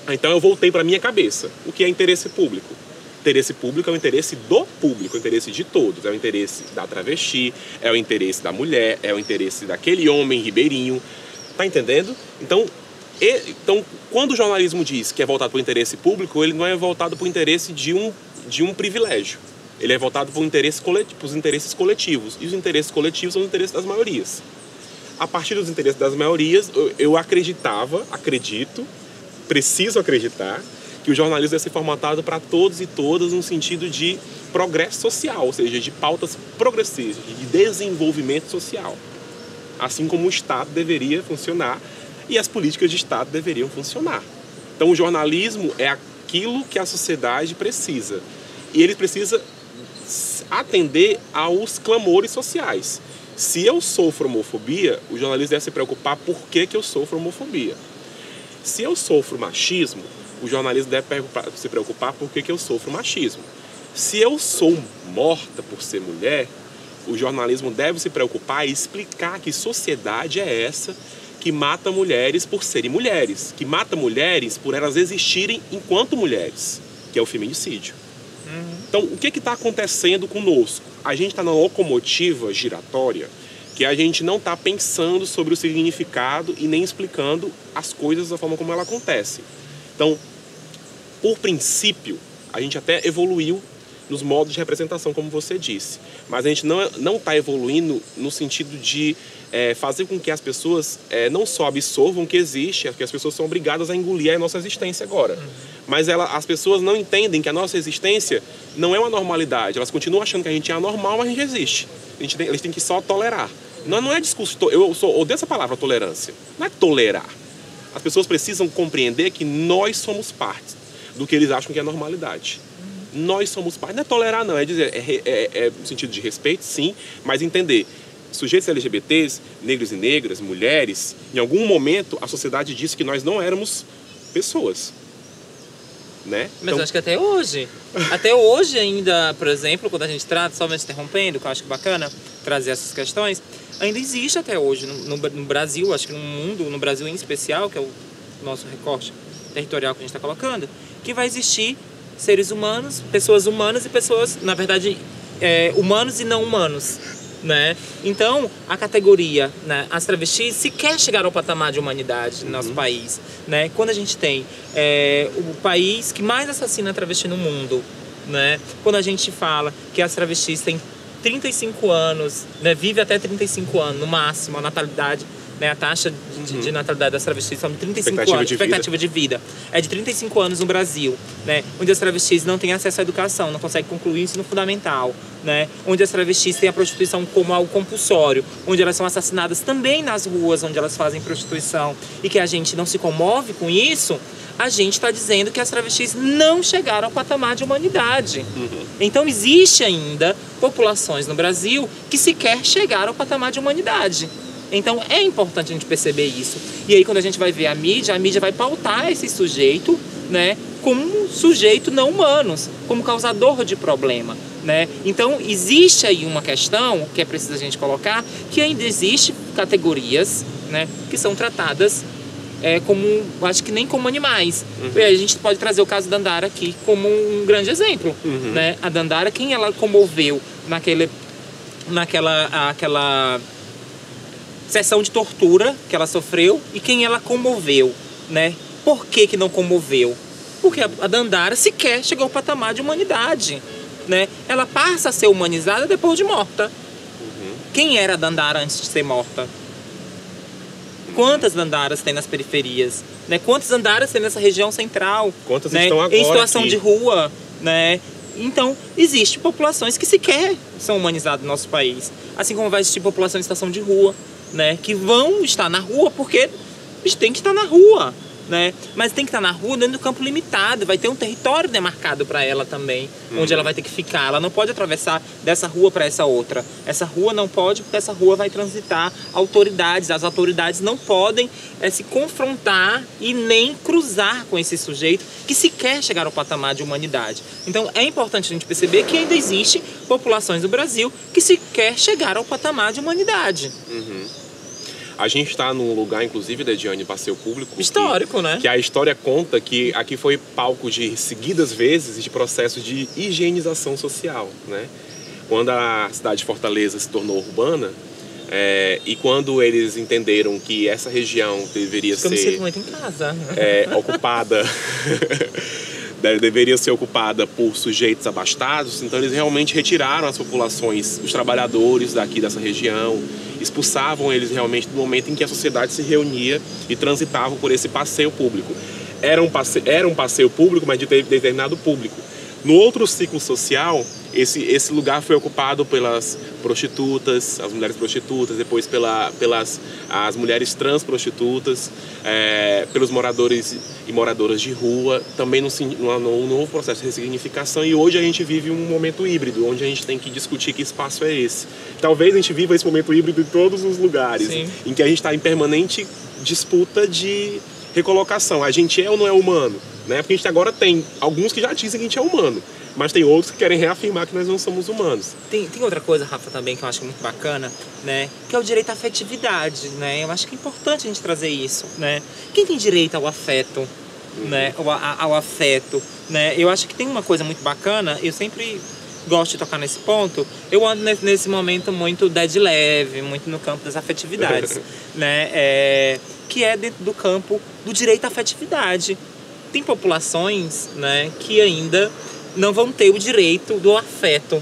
Então eu voltei para a minha cabeça. O que é interesse público? Interesse público é o interesse do público, é o interesse de todos. É o interesse da travesti, é o interesse da mulher, é o interesse daquele homem ribeirinho. Tá entendendo? Então, quando o jornalismo diz que é voltado para o interesse público, ele não é voltado para o interesse de um privilégio. Ele é voltado para os interesses coletivos. E os interesses coletivos são os interesses das maiorias. A partir dos interesses das maiorias, eu acredito, preciso acreditar, que o jornalismo deve ser formatado para todos e todas no sentido de progresso social, ou seja, de pautas progressistas, de desenvolvimento social. Assim como o Estado deveria funcionar e as políticas de Estado deveriam funcionar. Então o jornalismo é aquilo que a sociedade precisa. E ele precisa atender aos clamores sociais. Se eu sofro homofobia, o jornalista deve se preocupar por que eu sofro homofobia. Se eu sofro machismo, o jornalista deve se preocupar por que eu sofro machismo. Se eu sou morta por ser mulher, o jornalismo deve se preocupar e explicar que sociedade é essa que mata mulheres por serem mulheres, que mata mulheres por elas existirem enquanto mulheres, que é o feminicídio. Então, o que está acontecendo conosco? A gente está na locomotiva giratória que a gente não está pensando sobre o significado e nem explicando as coisas da forma como elas acontecem. Então, por princípio, a gente até evoluiu nos modos de representação, como você disse. Mas a gente não está evoluindo no sentido de fazer com que as pessoas não só absorvam o que existe, que as pessoas são obrigadas a engolir a nossa existência agora. Mas as pessoas não entendem que a nossa existência não é uma normalidade. Elas continuam achando que a gente é anormal, mas a gente existe. Eles têm que só tolerar. Não é discurso... Eu odeio essa palavra, tolerância. Não é tolerar. As pessoas precisam compreender que nós somos parte do que eles acham que é normalidade. Nós somos parte. Não é tolerar, não. É dizer, no sentido de respeito, sim, mas entender. Sujeitos LGBTs, negros e negras, mulheres, em algum momento a sociedade disse que nós não éramos pessoas. Né? Mas eu acho que até hoje ainda, por exemplo, quando a gente trata, só me interrompendo, que eu acho que é bacana trazer essas questões, ainda existe até hoje no Brasil, acho que no mundo, no Brasil em especial, que é o nosso recorte territorial que a gente está colocando, que vai existir seres humanos, pessoas humanas e pessoas, na verdade, humanos e não humanos, né? Então, a categoria, né, as travestis sequer chegaram ao patamar de humanidade no nosso país, né? Quando a gente tem o país que mais assassina travesti no mundo, né? Quando a gente fala que as travestis têm 35 anos, né, vive até 35 anos no máximo, a natalidade né? A taxa de natalidade das travestis são de 35 Expectativa anos. de vida. Expectativa de vida. É de 35 anos no Brasil, né? Onde as travestis não têm acesso à educação, não conseguem concluir o ensino fundamental, né? Onde as travestis têm a prostituição como algo compulsório, onde elas são assassinadas também nas ruas onde elas fazem prostituição, e que a gente não se comove com isso, a gente está dizendo que as travestis não chegaram ao patamar de humanidade. Então existe ainda populações no Brasil que sequer chegaram ao patamar de humanidade. Então é importante a gente perceber isso. E aí quando a gente vai ver a mídia vai pautar esse sujeito, né, como um sujeito não humano, como causador de problema, né? Então existe aí uma questão que é preciso a gente colocar, que ainda existe categorias, né, que são tratadas como, acho que nem como animais. E aí a gente pode trazer o caso da Dandara aqui como um grande exemplo, né? A Dandara, quem ela comoveu naquela sessão de tortura que ela sofreu, e quem ela comoveu, né? Por que não comoveu? Porque a Dandara sequer chegou ao patamar de humanidade, né? Ela passa a ser humanizada depois de morta. Quem era a Dandara antes de ser morta? Quantas Dandaras tem nas periferias, né? Quantas Dandaras tem nessa região central? Quantas né? estão agora em situação aqui? De rua, né? Então, existem populações que sequer são humanizadas no nosso país. Assim como vai existir população em situação de rua, né? Que vão estar na rua porque eles têm que estar na rua, né? Mas tem que estar na rua dentro do campo limitado, vai ter um território demarcado para ela também, onde ela vai ter que ficar. Ela não pode atravessar dessa rua para essa outra. Essa rua não pode, porque essa rua vai transitar autoridades. As autoridades não podem se confrontar e nem cruzar com esse sujeito que sequer chegar ao patamar de humanidade. Então é importante a gente perceber que ainda existem populações do Brasil que sequer chegaram ao patamar de humanidade. A gente está num lugar, inclusive, Dediane, passeio público. Histórico, né? Que a história conta que aqui foi palco de seguidas vezes de processos de higienização social, né? Quando a cidade de Fortaleza se tornou urbana, e quando eles entenderam que essa região deveria ser... Eu me sinto muito em casa. Ocupada... deveria ser ocupada por sujeitos abastados, então eles realmente retiraram as populações, os trabalhadores daqui dessa região, expulsavam eles realmente do momento em que a sociedade se reunia e transitavam por esse passeio público. Era um passeio público, mas de determinado público. No outro ciclo social, esse lugar foi ocupado pelas prostitutas, as mulheres prostitutas, depois pelas as mulheres trans prostitutas, pelos moradores e moradoras de rua, também num novo processo de ressignificação. E hoje a gente vive um momento híbrido, onde a gente tem que discutir que espaço é esse. Talvez a gente viva esse momento híbrido em todos os lugares, Sim. em que a gente está em permanente disputa de recolocação. A gente é ou não é humano? Né? Porque a gente agora tem alguns que já dizem que a gente é humano, mas tem outros que querem reafirmar que nós não somos humanos. Tem outra coisa, Rafa, também que eu acho muito bacana, né? Que é o direito à afetividade, né? Eu acho que é importante a gente trazer isso, né? Quem tem direito ao afeto, né? Ao afeto, né? Eu acho que tem uma coisa muito bacana, eu sempre gosto de tocar nesse ponto. Eu ando nesse momento muito dead leve, muito no campo das afetividades, né? Que é dentro do campo do direito à afetividade. Tem populações, né, que ainda não vão ter o direito do afeto,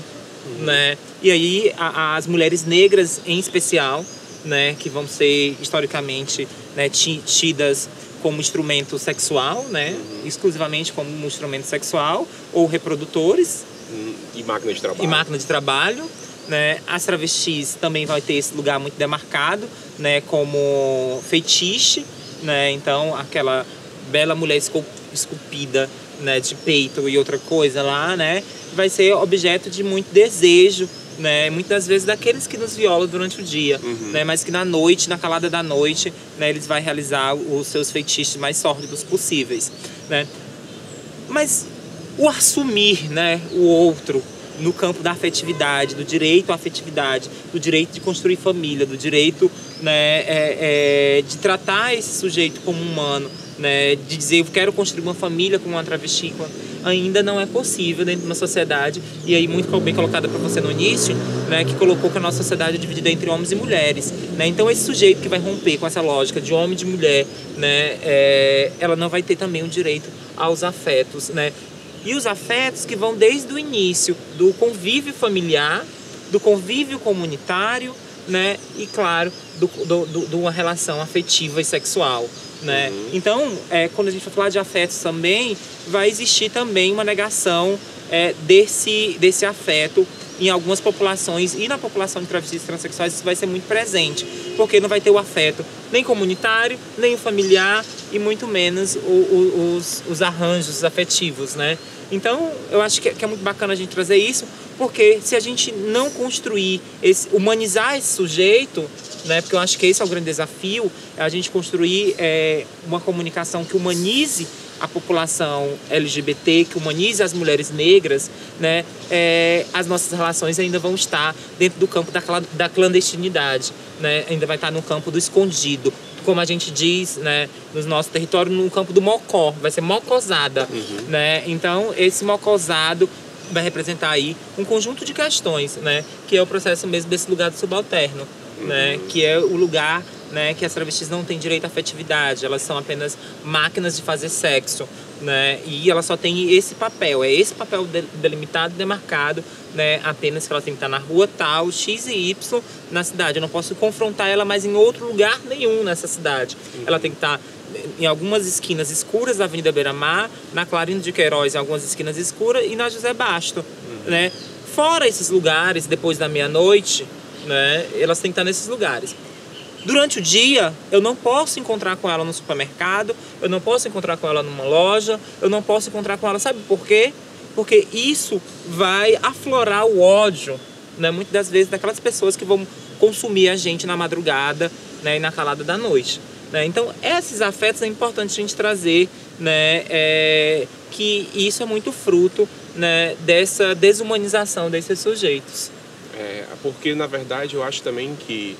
né? E aí as mulheres negras em especial, né, que vão ser historicamente, né, tidas como instrumento sexual, né, exclusivamente como um instrumento sexual, ou reprodutores. E máquina de trabalho. E máquina de trabalho, né? As travestis também vai ter esse lugar muito demarcado, né, como fetiche, né? Então aquela bela mulher esculpida, né, de peito e outra coisa lá, né, vai ser objeto de muito desejo, né, muitas vezes daqueles que nos violam durante o dia, né, mas que na noite, na calada da noite, né, eles vão realizar os seus feitiços mais sórdidos possíveis, né. Mas o assumir, né, o outro no campo da afetividade, do direito à afetividade, do direito de construir família, do direito, né, de tratar esse sujeito como humano, né, de dizer eu quero construir uma família com uma travesti, ainda não é possível dentro de uma sociedade, e aí muito bem colocada para você no início, né, que colocou que a nossa sociedade é dividida entre homens e mulheres, né, então esse sujeito que vai romper com essa lógica de homem e de mulher, né, ela não vai ter também o direito aos afetos, né, e os afetos que vão desde o início do convívio familiar, do convívio comunitário, né? E claro, de uma relação afetiva e sexual, né? Então, quando a gente vai falar de afetos também, vai existir também uma negação desse afeto em algumas populações, e na população de travestis e transexuais isso vai ser muito presente, porque não vai ter o afeto nem comunitário, nem o familiar, e muito menos os arranjos afetivos, né? Então, eu acho que é muito bacana a gente trazer isso, porque se a gente não construir, humanizar esse sujeito, né? Porque eu acho que esse é o grande desafio, é a gente construir uma comunicação que humanize a população LGBT, que humanize as mulheres negras, né? As nossas relações ainda vão estar dentro do campo da clandestinidade, né? Ainda vai estar no campo do escondido, como a gente diz, né, no nosso território, no campo do mocó, vai ser mocosada, né? Então, esse mocosado vai representar aí um conjunto de questões, né? Que é o processo mesmo desse lugar do subalterno, né? Que é o lugar, né, que as travestis não têm direito à afetividade, elas são apenas máquinas de fazer sexo, né? E ela só tem esse papel, esse papel delimitado, demarcado, né? Apenas que ela tem que estar na rua tal, X e Y na cidade. Eu não posso confrontar ela mais em outro lugar nenhum nessa cidade. Ela tem que estar em algumas esquinas escuras da Avenida Beira-Mar, na Clarindo de Queiroz em algumas esquinas escuras e na José Basto, né? Fora esses lugares, depois da meia-noite, né? Elas têm que estar nesses lugares. Durante o dia, eu não posso encontrar com ela no supermercado, eu não posso encontrar com ela numa loja, eu não posso encontrar com ela, sabe por quê? Porque isso vai aflorar o ódio, né? Muitas das vezes daquelas pessoas que vão consumir a gente na madrugada, né? E na calada da noite, né? Então, esses afetos é importante a gente trazer, né? Que isso é muito fruto, né? Dessa desumanização desses sujeitos. Porque, na verdade, eu acho também que,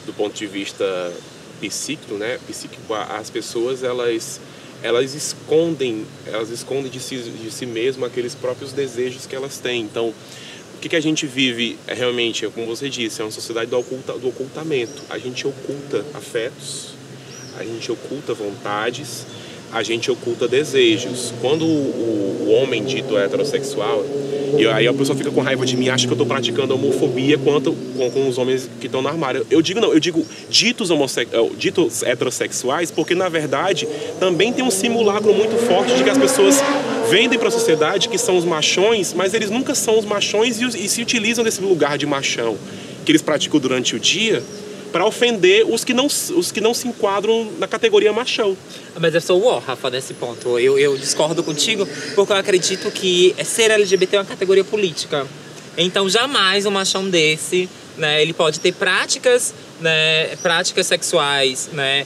do ponto de vista psíquico, né? As pessoas, elas escondem de si mesmas aqueles próprios desejos que elas têm. Então, o que a gente vive realmente, como você disse, é uma sociedade do ocultamento. A gente oculta afetos, a gente oculta vontades, a gente oculta desejos. Quando o homem dito heterossexual, e aí a pessoa fica com raiva de mim, acha que eu estou praticando homofobia com os homens que estão no armário. Eu digo ditos heterossexuais, porque na verdade também tem um simulacro muito forte de que as pessoas vendem para a sociedade que são os machões, mas eles nunca são os machões e se utilizam desse lugar de machão que eles praticam durante o dia para ofender os que não se enquadram na categoria machão. Mas eu sou o Rafa, nesse ponto. Eu discordo contigo, porque eu acredito que ser LGBT é uma categoria política. Então, jamais um machão desse, né, ele pode ter práticas, né, práticas sexuais, né,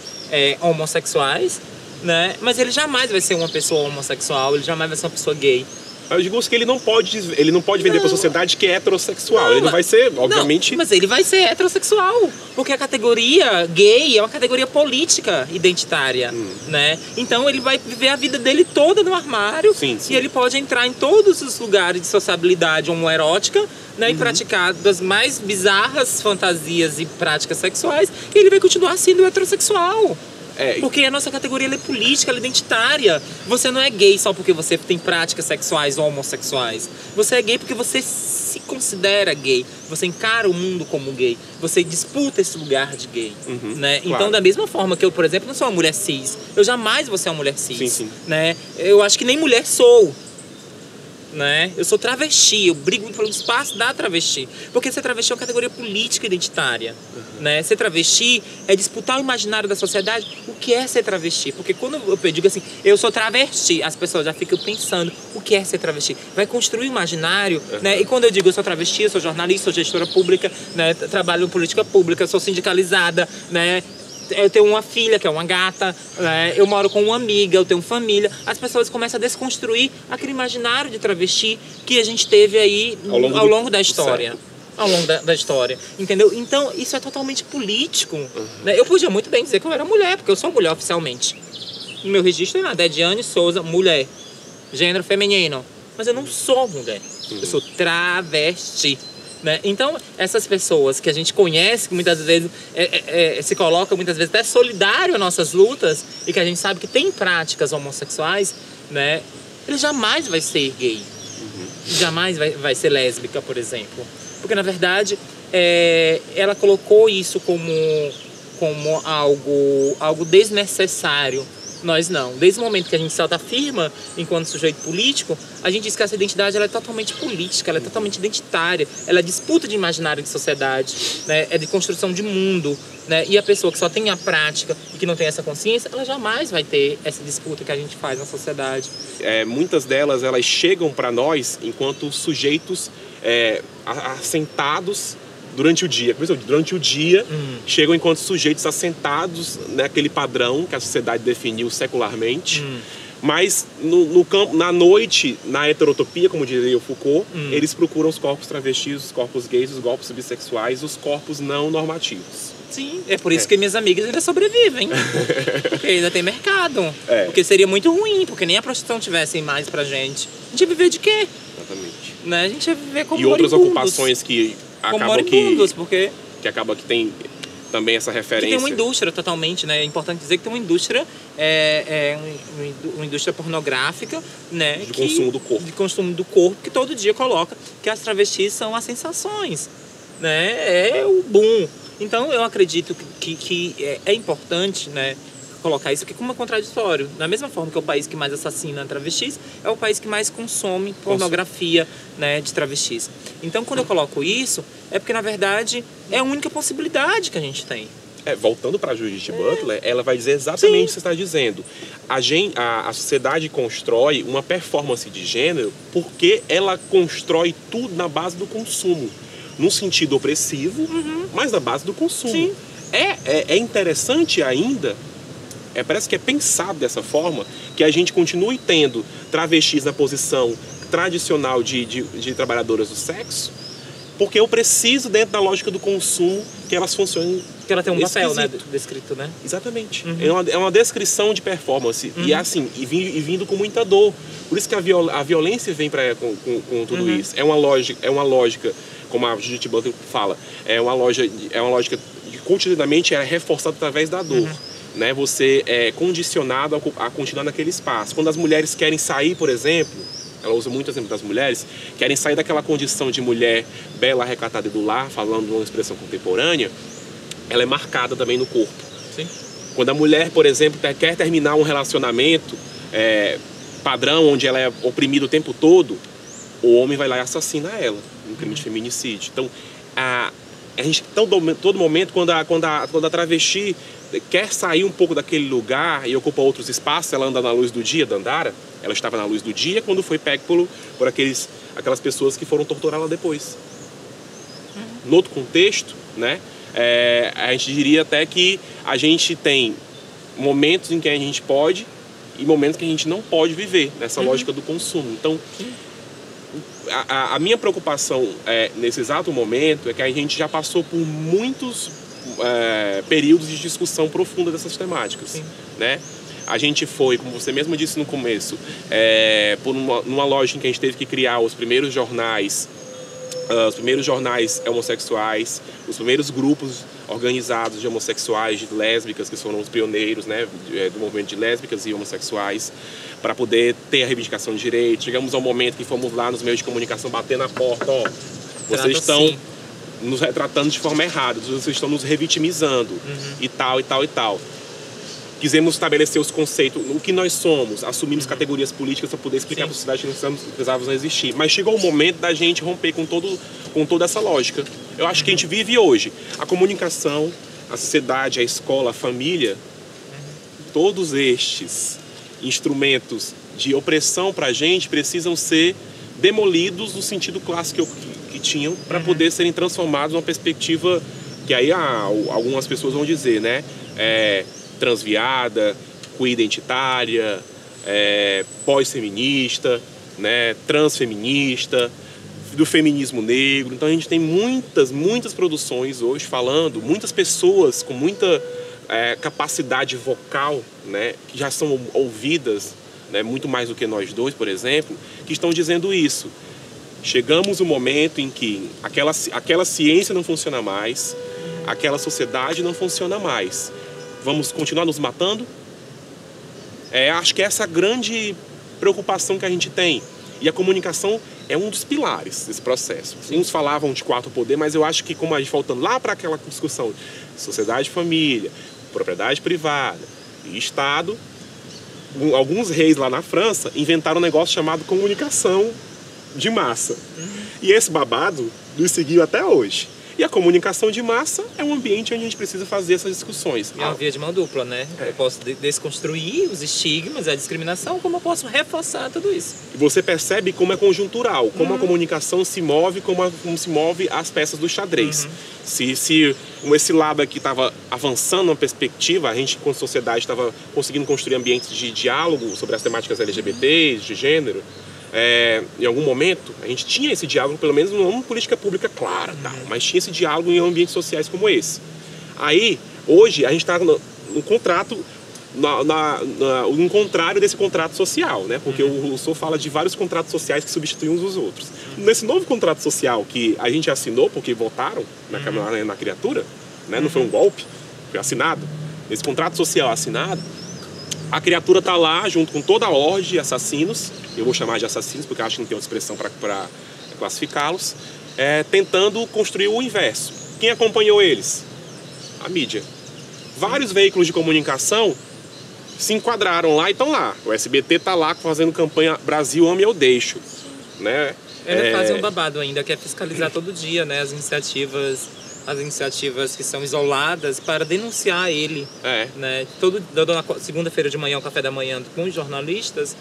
homossexuais, né, mas ele jamais vai ser uma pessoa homossexual, ele jamais vai ser uma pessoa gay. Eu digo que ele não pode vender para a sociedade que é heterossexual. Ele não vai ser, obviamente... Não, mas ele vai ser heterossexual. Porque a categoria gay é uma categoria política identitária, né? Então ele vai viver a vida dele toda no armário. Sim. E ele pode entrar em todos os lugares de sociabilidade homoerótica, né? E praticar das mais bizarras fantasias e práticas sexuais. E ele vai continuar sendo heterossexual. Porque a nossa categoria ela é política, ela é identitária. Você não é gay só porque você tem práticas sexuais ou homossexuais. Você é gay porque você se considera gay. Você encara o mundo como gay. Você disputa esse lugar de gay, né? Claro. Então, da mesma forma que eu, por exemplo, não sou uma mulher cis. Eu jamais vou ser uma mulher cis. Sim. Né? Eu acho que nem mulher sou. Né? Eu sou travesti, eu brigo pelo espaço da travesti. Porque ser travesti é uma categoria política identitária. Né? Ser travesti é disputar o imaginário da sociedade. O que é ser travesti? Porque quando eu digo assim, eu sou travesti, as pessoas já ficam pensando, o que é ser travesti? Vai construir o imaginário, né? E quando eu digo eu sou travesti, eu sou jornalista, sou gestora pública, né? Trabalho em política pública, sou sindicalizada, né? Eu tenho uma filha que é uma gata, né? Eu moro com uma amiga, eu tenho família. As pessoas começam a desconstruir aquele imaginário de travesti que a gente teve aí ao longo da história. Ao longo da história, entendeu? Então, isso é totalmente político. Né? Eu podia muito bem dizer que eu era mulher, porque eu sou mulher oficialmente. No meu registro é lá, Dediane Souza, mulher. Gênero feminino. Mas eu não sou mulher. Eu sou travesti. Né? Então, essas pessoas que a gente conhece, que muitas vezes se colocam muitas vezes até solidário às nossas lutas e que a gente sabe que tem práticas homossexuais, né? Ele jamais vai ser gay. Jamais vai ser lésbica, por exemplo. Porque, na verdade, ela colocou isso como algo desnecessário. Nós não. Desde o momento que a gente se autoafirma enquanto sujeito político, a gente diz que essa identidade ela é totalmente política, ela é totalmente identitária, ela é disputa de imaginário de sociedade, né? É de construção de mundo, né? E a pessoa que só tem a prática e que não tem essa consciência, ela jamais vai ter essa disputa que a gente faz na sociedade. Muitas delas, elas chegam para nós enquanto sujeitos assentados durante o dia. Durante o dia, chegam enquanto sujeitos assentados naquele padrão que a sociedade definiu secularmente. Mas no campo, na noite, na heterotopia, como diria o Foucault, eles procuram os corpos travestis, os corpos gays, os corpos bissexuais, os corpos não normativos. Sim, é por isso que minhas amigas ainda sobrevivem. Porque ainda tem mercado. Porque seria muito ruim, porque nem a prostituição tivesse mais pra gente. A gente ia viver de quê? Exatamente. Né? A gente ia viver como E outras moribundos. ocupações que acaba que acaba que tem também essa referência. Que tem uma indústria totalmente, né? É importante dizer que tem uma indústria, uma indústria pornográfica, né? De consumo do corpo. De consumo do corpo, que todo dia coloca que as travestis são as sensações, né? É o boom. Então eu acredito que é importante, né? Colocar isso aqui como contraditório. Da mesma forma que é o país que mais assassina travestis, é o país que mais consome pornografia, né, de travestis. Então, quando eu coloco isso, é porque, na verdade, é a única possibilidade que a gente tem. Voltando para a Judith Butler, ela vai dizer exatamente o que você está dizendo. A sociedade constrói uma performance de gênero porque ela constrói tudo na base do consumo. Num sentido opressivo, mas na base do consumo. Sim. É interessante ainda... parece que é pensado dessa forma que a gente continue tendo travestis na posição tradicional de trabalhadoras do sexo, porque eu preciso, dentro da lógica do consumo, que elas funcionem. Que ela tem um papel, né, descrito, né? Exatamente. É uma descrição de performance. E assim, e vindo com muita dor. Por isso que a violência vem com tudo isso. É uma lógica, como a Judith Butler fala, é uma lógica que continuamente é reforçada através da dor. Né, você é condicionado a continuar naquele espaço. Quando as mulheres querem sair, por exemplo, ela usa muito o exemplo das mulheres, querem sair daquela condição de mulher bela, recatada e do lar, falando de uma expressão contemporânea, ela é marcada também no corpo. Sim. Quando a mulher, por exemplo, quer terminar um relacionamento padrão, onde ela é oprimida o tempo todo, o homem vai lá e assassina ela, um crime de feminicídio. Então, a gente, todo momento, quando a travesti quer sair um pouco daquele lugar e ocupa outros espaços, ela anda na luz do dia, Dandara, ela estava na luz do dia quando foi pega por aquelas pessoas que foram torturá-la depois. No outro contexto, né, a gente diria até que a gente tem momentos em que a gente pode e momentos que a gente não pode viver nessa lógica do consumo. Então, a minha preocupação nesse exato momento é que a gente já passou por muitos períodos de discussão profunda dessas temáticas, né? A gente foi, como você mesmo disse no começo, numa lógica em que a gente teve que criar os primeiros jornais homossexuais, os primeiros grupos organizados de homossexuais, de lésbicas, que foram os pioneiros, né, do movimento de lésbicas e homossexuais, para poder ter a reivindicação de direitos. Chegamos ao momento que fomos lá nos meios de comunicação bater na porta, vocês estão nos retratando de forma errada, vocês estão nos revitimizando, e tal, e tal, e tal. Quisemos estabelecer os conceitos, o que nós somos, assumimos categorias políticas para poder explicar para a sociedade que nós precisávamos existir. Mas chegou o momento da gente romper com toda essa lógica. Eu acho que a gente vive hoje. A comunicação, a sociedade, a escola, a família, todos estes instrumentos de opressão para a gente precisam ser demolidos no sentido clássico que tinham para poder serem transformados numa perspectiva que aí algumas pessoas vão dizer, né? Transviada, queer-identitária, pós-feminista, né, transfeminista, do feminismo negro. Então a gente tem muitas produções hoje falando, muitas pessoas com muita capacidade vocal, né, que já são ouvidas, né, muito mais do que nós dois, por exemplo, que estão dizendo isso. Chegamos no momento em que aquela ciência não funciona mais, aquela sociedade não funciona mais. Vamos continuar nos matando? Acho que essa é a grande preocupação que a gente tem. E a comunicação é um dos pilares desse processo. Uns falavam de quarto poder, mas eu acho que, como a gente voltando lá para aquela discussão de sociedade e família, propriedade privada e Estado, alguns reis lá na França inventaram um negócio chamado comunicação de massa. E esse babado nos seguiu até hoje. E a comunicação de massa é um ambiente onde a gente precisa fazer essas discussões. É uma via de mão dupla, né? Eu posso desconstruir os estigmas, a discriminação, como eu posso reforçar tudo isso. E você percebe como é conjuntural, como a comunicação se move, como se move as peças do xadrez. Se esse lado aqui estava avançando uma perspectiva, a gente, como sociedade, estava conseguindo construir ambientes de diálogo sobre as temáticas LGBT, de gênero, em algum momento, a gente tinha esse diálogo, pelo menos não uma política pública clara, mas tinha esse diálogo em ambientes sociais como esse. Aí, hoje, a gente está no contrato, no contrário desse contrato social, né? Porque o Rousseau fala de vários contratos sociais que substituem uns os outros. Nesse novo contrato social que a gente assinou, porque votaram na criatura, né? Não foi um golpe, foi assinado. Nesse contrato social assinado, a criatura está lá junto com toda a horda de assassinos, eu vou chamar de assassinos porque acho que não tem outra expressão para classificá-los, tentando construir o inverso. Quem acompanhou eles? A mídia. Vários veículos de comunicação se enquadraram lá e estão lá. O SBT está lá fazendo campanha Brasil Ame Eu Deixo. Né? Ainda fazem um babado ainda, que é fiscalizar todo dia, né, as iniciativas que são isoladas para denunciar ele. Né? Toda segunda-feira de manhã, o café da manhã com os jornalistas,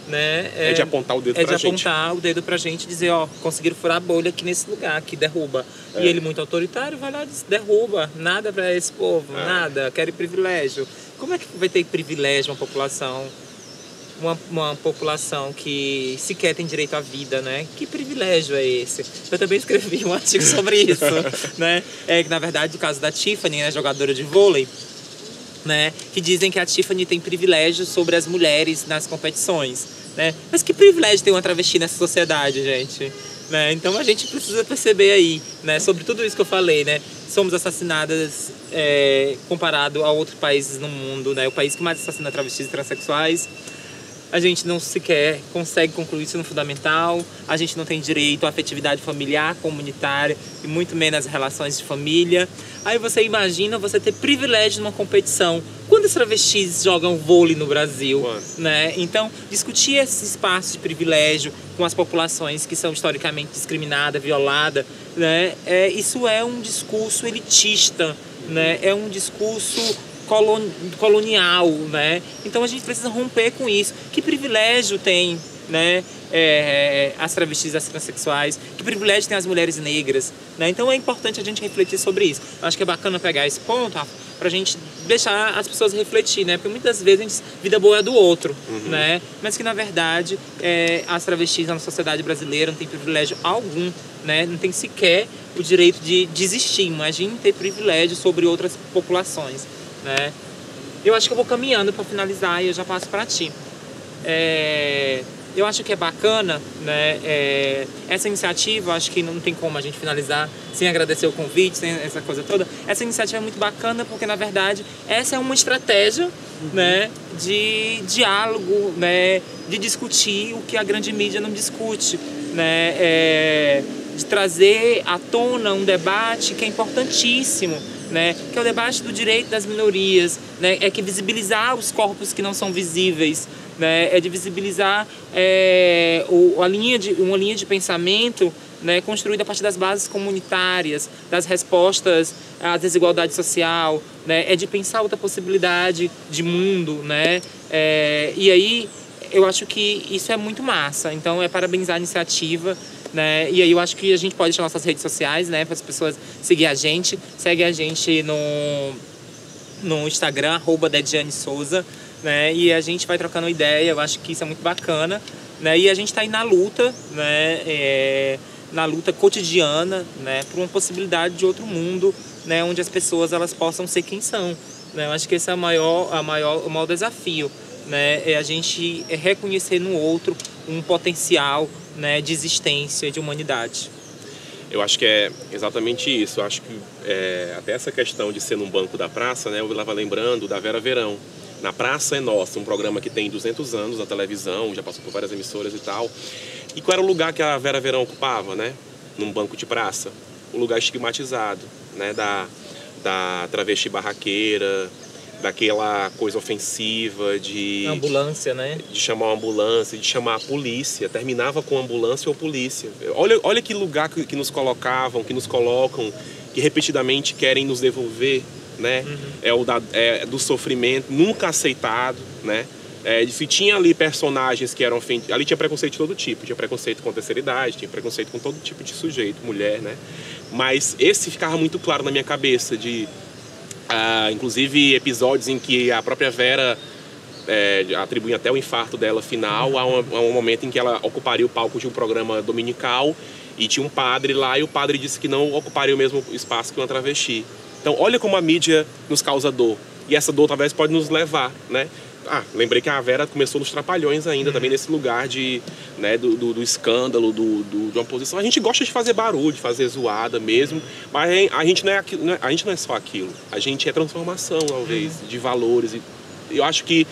né, é de apontar o dedo pra gente. É de apontar o dedo pra gente e dizer, ó, conseguiram furar a bolha aqui nesse lugar, aqui derruba. E ele, muito autoritário, vai lá e diz, derruba, nada pra esse povo, nada, querem privilégio. Como é que vai ter privilégio uma população? Uma população que sequer tem direito à vida, né? Que privilégio é esse? Eu também escrevi um artigo sobre isso, né? Que, na verdade, o caso da Tiffany, né, jogadora de vôlei, né? Que dizem que a Tiffany tem privilégio sobre as mulheres nas competições, né? Mas que privilégio tem uma travesti nessa sociedade, gente? Né? Então a gente precisa perceber aí, né? Sobre tudo isso que eu falei, né? Somos assassinadas comparado a outros países no mundo, né? O país que mais assassina travestis e transexuais. A gente não sequer consegue concluir isso no fundamental, a gente não tem direito à afetividade familiar, comunitária e muito menos às relações de família. Aí você imagina você ter privilégio numa competição. Quantos travestis jogam vôlei no Brasil? Né? Então, discutir esse espaço de privilégio com as populações que são historicamente discriminadas, violadas, né? Isso é um discurso elitista, né? É um discurso colonial, né? Então a gente precisa romper com isso. Que privilégio tem, né, as travestis, as transexuais? Que privilégio tem as mulheres negras, né? Então é importante a gente refletir sobre isso. Eu acho que é bacana pegar esse ponto, Rafa, pra gente deixar as pessoas refletir, né? Porque muitas vezes a gente, vida boa é do outro, né? Mas que na verdade as travestis na sociedade brasileira não tem privilégio algum, né? Não tem sequer o direito de desistir. Imagine ter privilégio sobre outras populações. Né? Eu acho que eu vou caminhando para finalizar e eu já passo para ti. Eu acho que é bacana, né? Essa iniciativa, acho que não tem como a gente finalizar sem agradecer o convite, sem essa coisa toda. Essa iniciativa é muito bacana porque, na verdade, essa é uma estratégia, né, de diálogo, né, de discutir o que a grande mídia não discute, né? De trazer à tona um debate que é importantíssimo, né, que é o debate do direito das minorias, né, que visibilizar os corpos que não são visíveis, né, de visibilizar uma linha de pensamento, né, construída a partir das bases comunitárias, das respostas à desigualdade social, né, de pensar outra possibilidade de mundo, né, e aí eu acho que isso é muito massa. Então parabenizar a iniciativa, né? E aí eu acho que a gente pode deixar nossas redes sociais, né, para as pessoas seguir a gente. Segue a gente no Instagram, @dedianesouza, né? E a gente vai trocando ideia. Eu acho que isso é muito bacana, né? E a gente está aí na luta, né? Na luta cotidiana, né, por uma possibilidade de outro mundo, né, onde as pessoas elas possam ser quem são, né? Eu acho que esse é o maior desafio, né? É a gente reconhecer no outro um potencial, né, de existência, de humanidade. Eu acho que é exatamente isso. Eu acho que até essa questão de ser num banco da praça, né, eu estava lembrando da Vera Verão, Na Praça é Nossa, um programa que tem 200 anos na televisão, já passou por várias emissoras e tal. E qual era o lugar que a Vera Verão ocupava, né? Num banco de praça. O lugar estigmatizado, né? Da travesti barraqueira, daquela coisa ofensiva de... Ambulância, né? De chamar uma ambulância, de chamar a polícia. Terminava com ambulância ou polícia. Olha que lugar que nos colocavam, que nos colocam, que repetidamente querem nos devolver, né? É do sofrimento, nunca aceitado, né? Se tinha ali personagens que eram ofendidos, ali tinha preconceito de todo tipo, tinha preconceito com a terceira idade, tinha preconceito com todo tipo de sujeito, mulher, né? Mas esse ficava muito claro na minha cabeça, inclusive episódios em que a própria Vera atribui até o infarto dela final a um momento em que ela ocuparia o palco de um programa dominical e tinha um padre lá e o padre disse que não ocuparia o mesmo espaço que uma travesti. Então olha como a mídia nos causa dor, e essa dor talvez pode nos levar, né? Lembrei que a Vera começou nos Trapalhões ainda, também nesse lugar do escândalo, de uma posição. A gente gosta de fazer barulho, de fazer zoada mesmo, mas a gente não é só aquilo. A gente é transformação, talvez, de valores. E eu acho que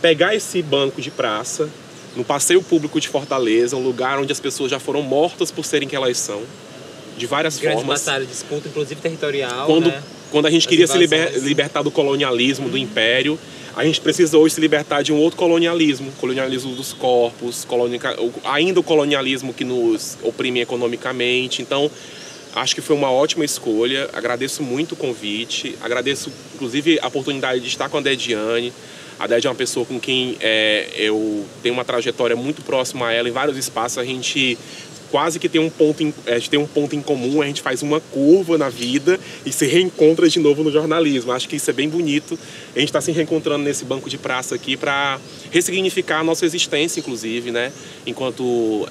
pegar esse banco de praça, no passeio público de Fortaleza, um lugar onde as pessoas já foram mortas por serem quem elas são, de várias formas. Grande batalha, disputa, inclusive territorial, quando a gente queria se libertar do colonialismo, do império, a gente precisa hoje se libertar de um outro colonialismo dos corpos, ainda o colonialismo que nos oprime economicamente. Então, acho que foi uma ótima escolha, agradeço muito o convite, agradeço inclusive a oportunidade de estar com a Dediane. A Dediane é uma pessoa com quem eu tenho uma trajetória muito próxima a ela, em vários espaços a gente quase que tem um ponto em comum, a gente faz uma curva na vida e se reencontra de novo no jornalismo. Acho que isso é bem bonito. A gente está se reencontrando nesse banco de praça aqui para ressignificar a nossa existência, inclusive, né? Enquanto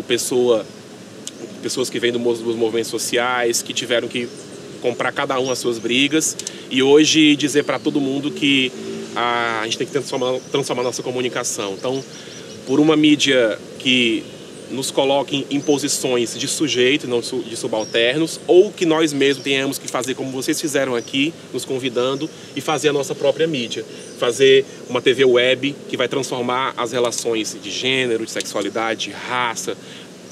pessoas que vêm dos movimentos sociais, que tiveram que comprar cada um as suas brigas, e hoje dizer para todo mundo que a gente tem que transformar a nossa comunicação. Então, por uma mídia que nos coloquem em posições de sujeito, não de subalternos, ou que nós mesmos tenhamos que fazer como vocês fizeram aqui, nos convidando, e fazer a nossa própria mídia. Fazer uma TV web que vai transformar as relações de gênero, de sexualidade, de raça,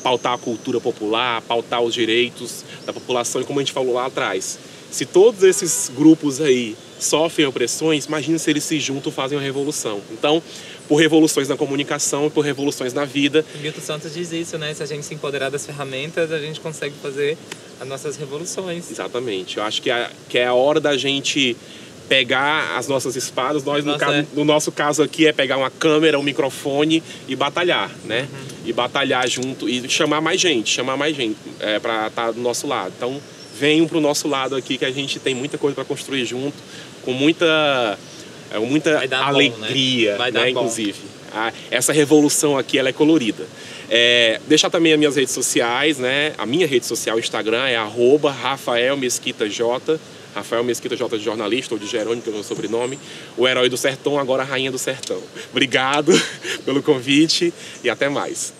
pautar a cultura popular, pautar os direitos da população, e como a gente falou lá atrás, se todos esses grupos aí sofrem opressões, imagina se eles se juntam e fazem uma revolução. Então, por revoluções na comunicação e por revoluções na vida. Milton Santos diz isso, né? Se a gente se empoderar das ferramentas, a gente consegue fazer as nossas revoluções. Exatamente. Eu acho que é a hora da gente pegar as nossas espadas. No nosso caso aqui é pegar uma câmera, um microfone e batalhar, né? E batalhar junto e chamar mais gente para estar do nosso lado. Então, venham para o nosso lado aqui que a gente tem muita coisa para construir junto, com muita alegria, bom, né? Inclusive. Essa revolução aqui, ela é colorida. Deixar também as minhas redes sociais, né? A minha rede social, Instagram, é @RafaelMesquitaJ. Rafael Mesquita J, de jornalista, ou de Jerônimo, que é o meu sobrenome. O herói do sertão, agora a rainha do sertão. Obrigado pelo convite e até mais.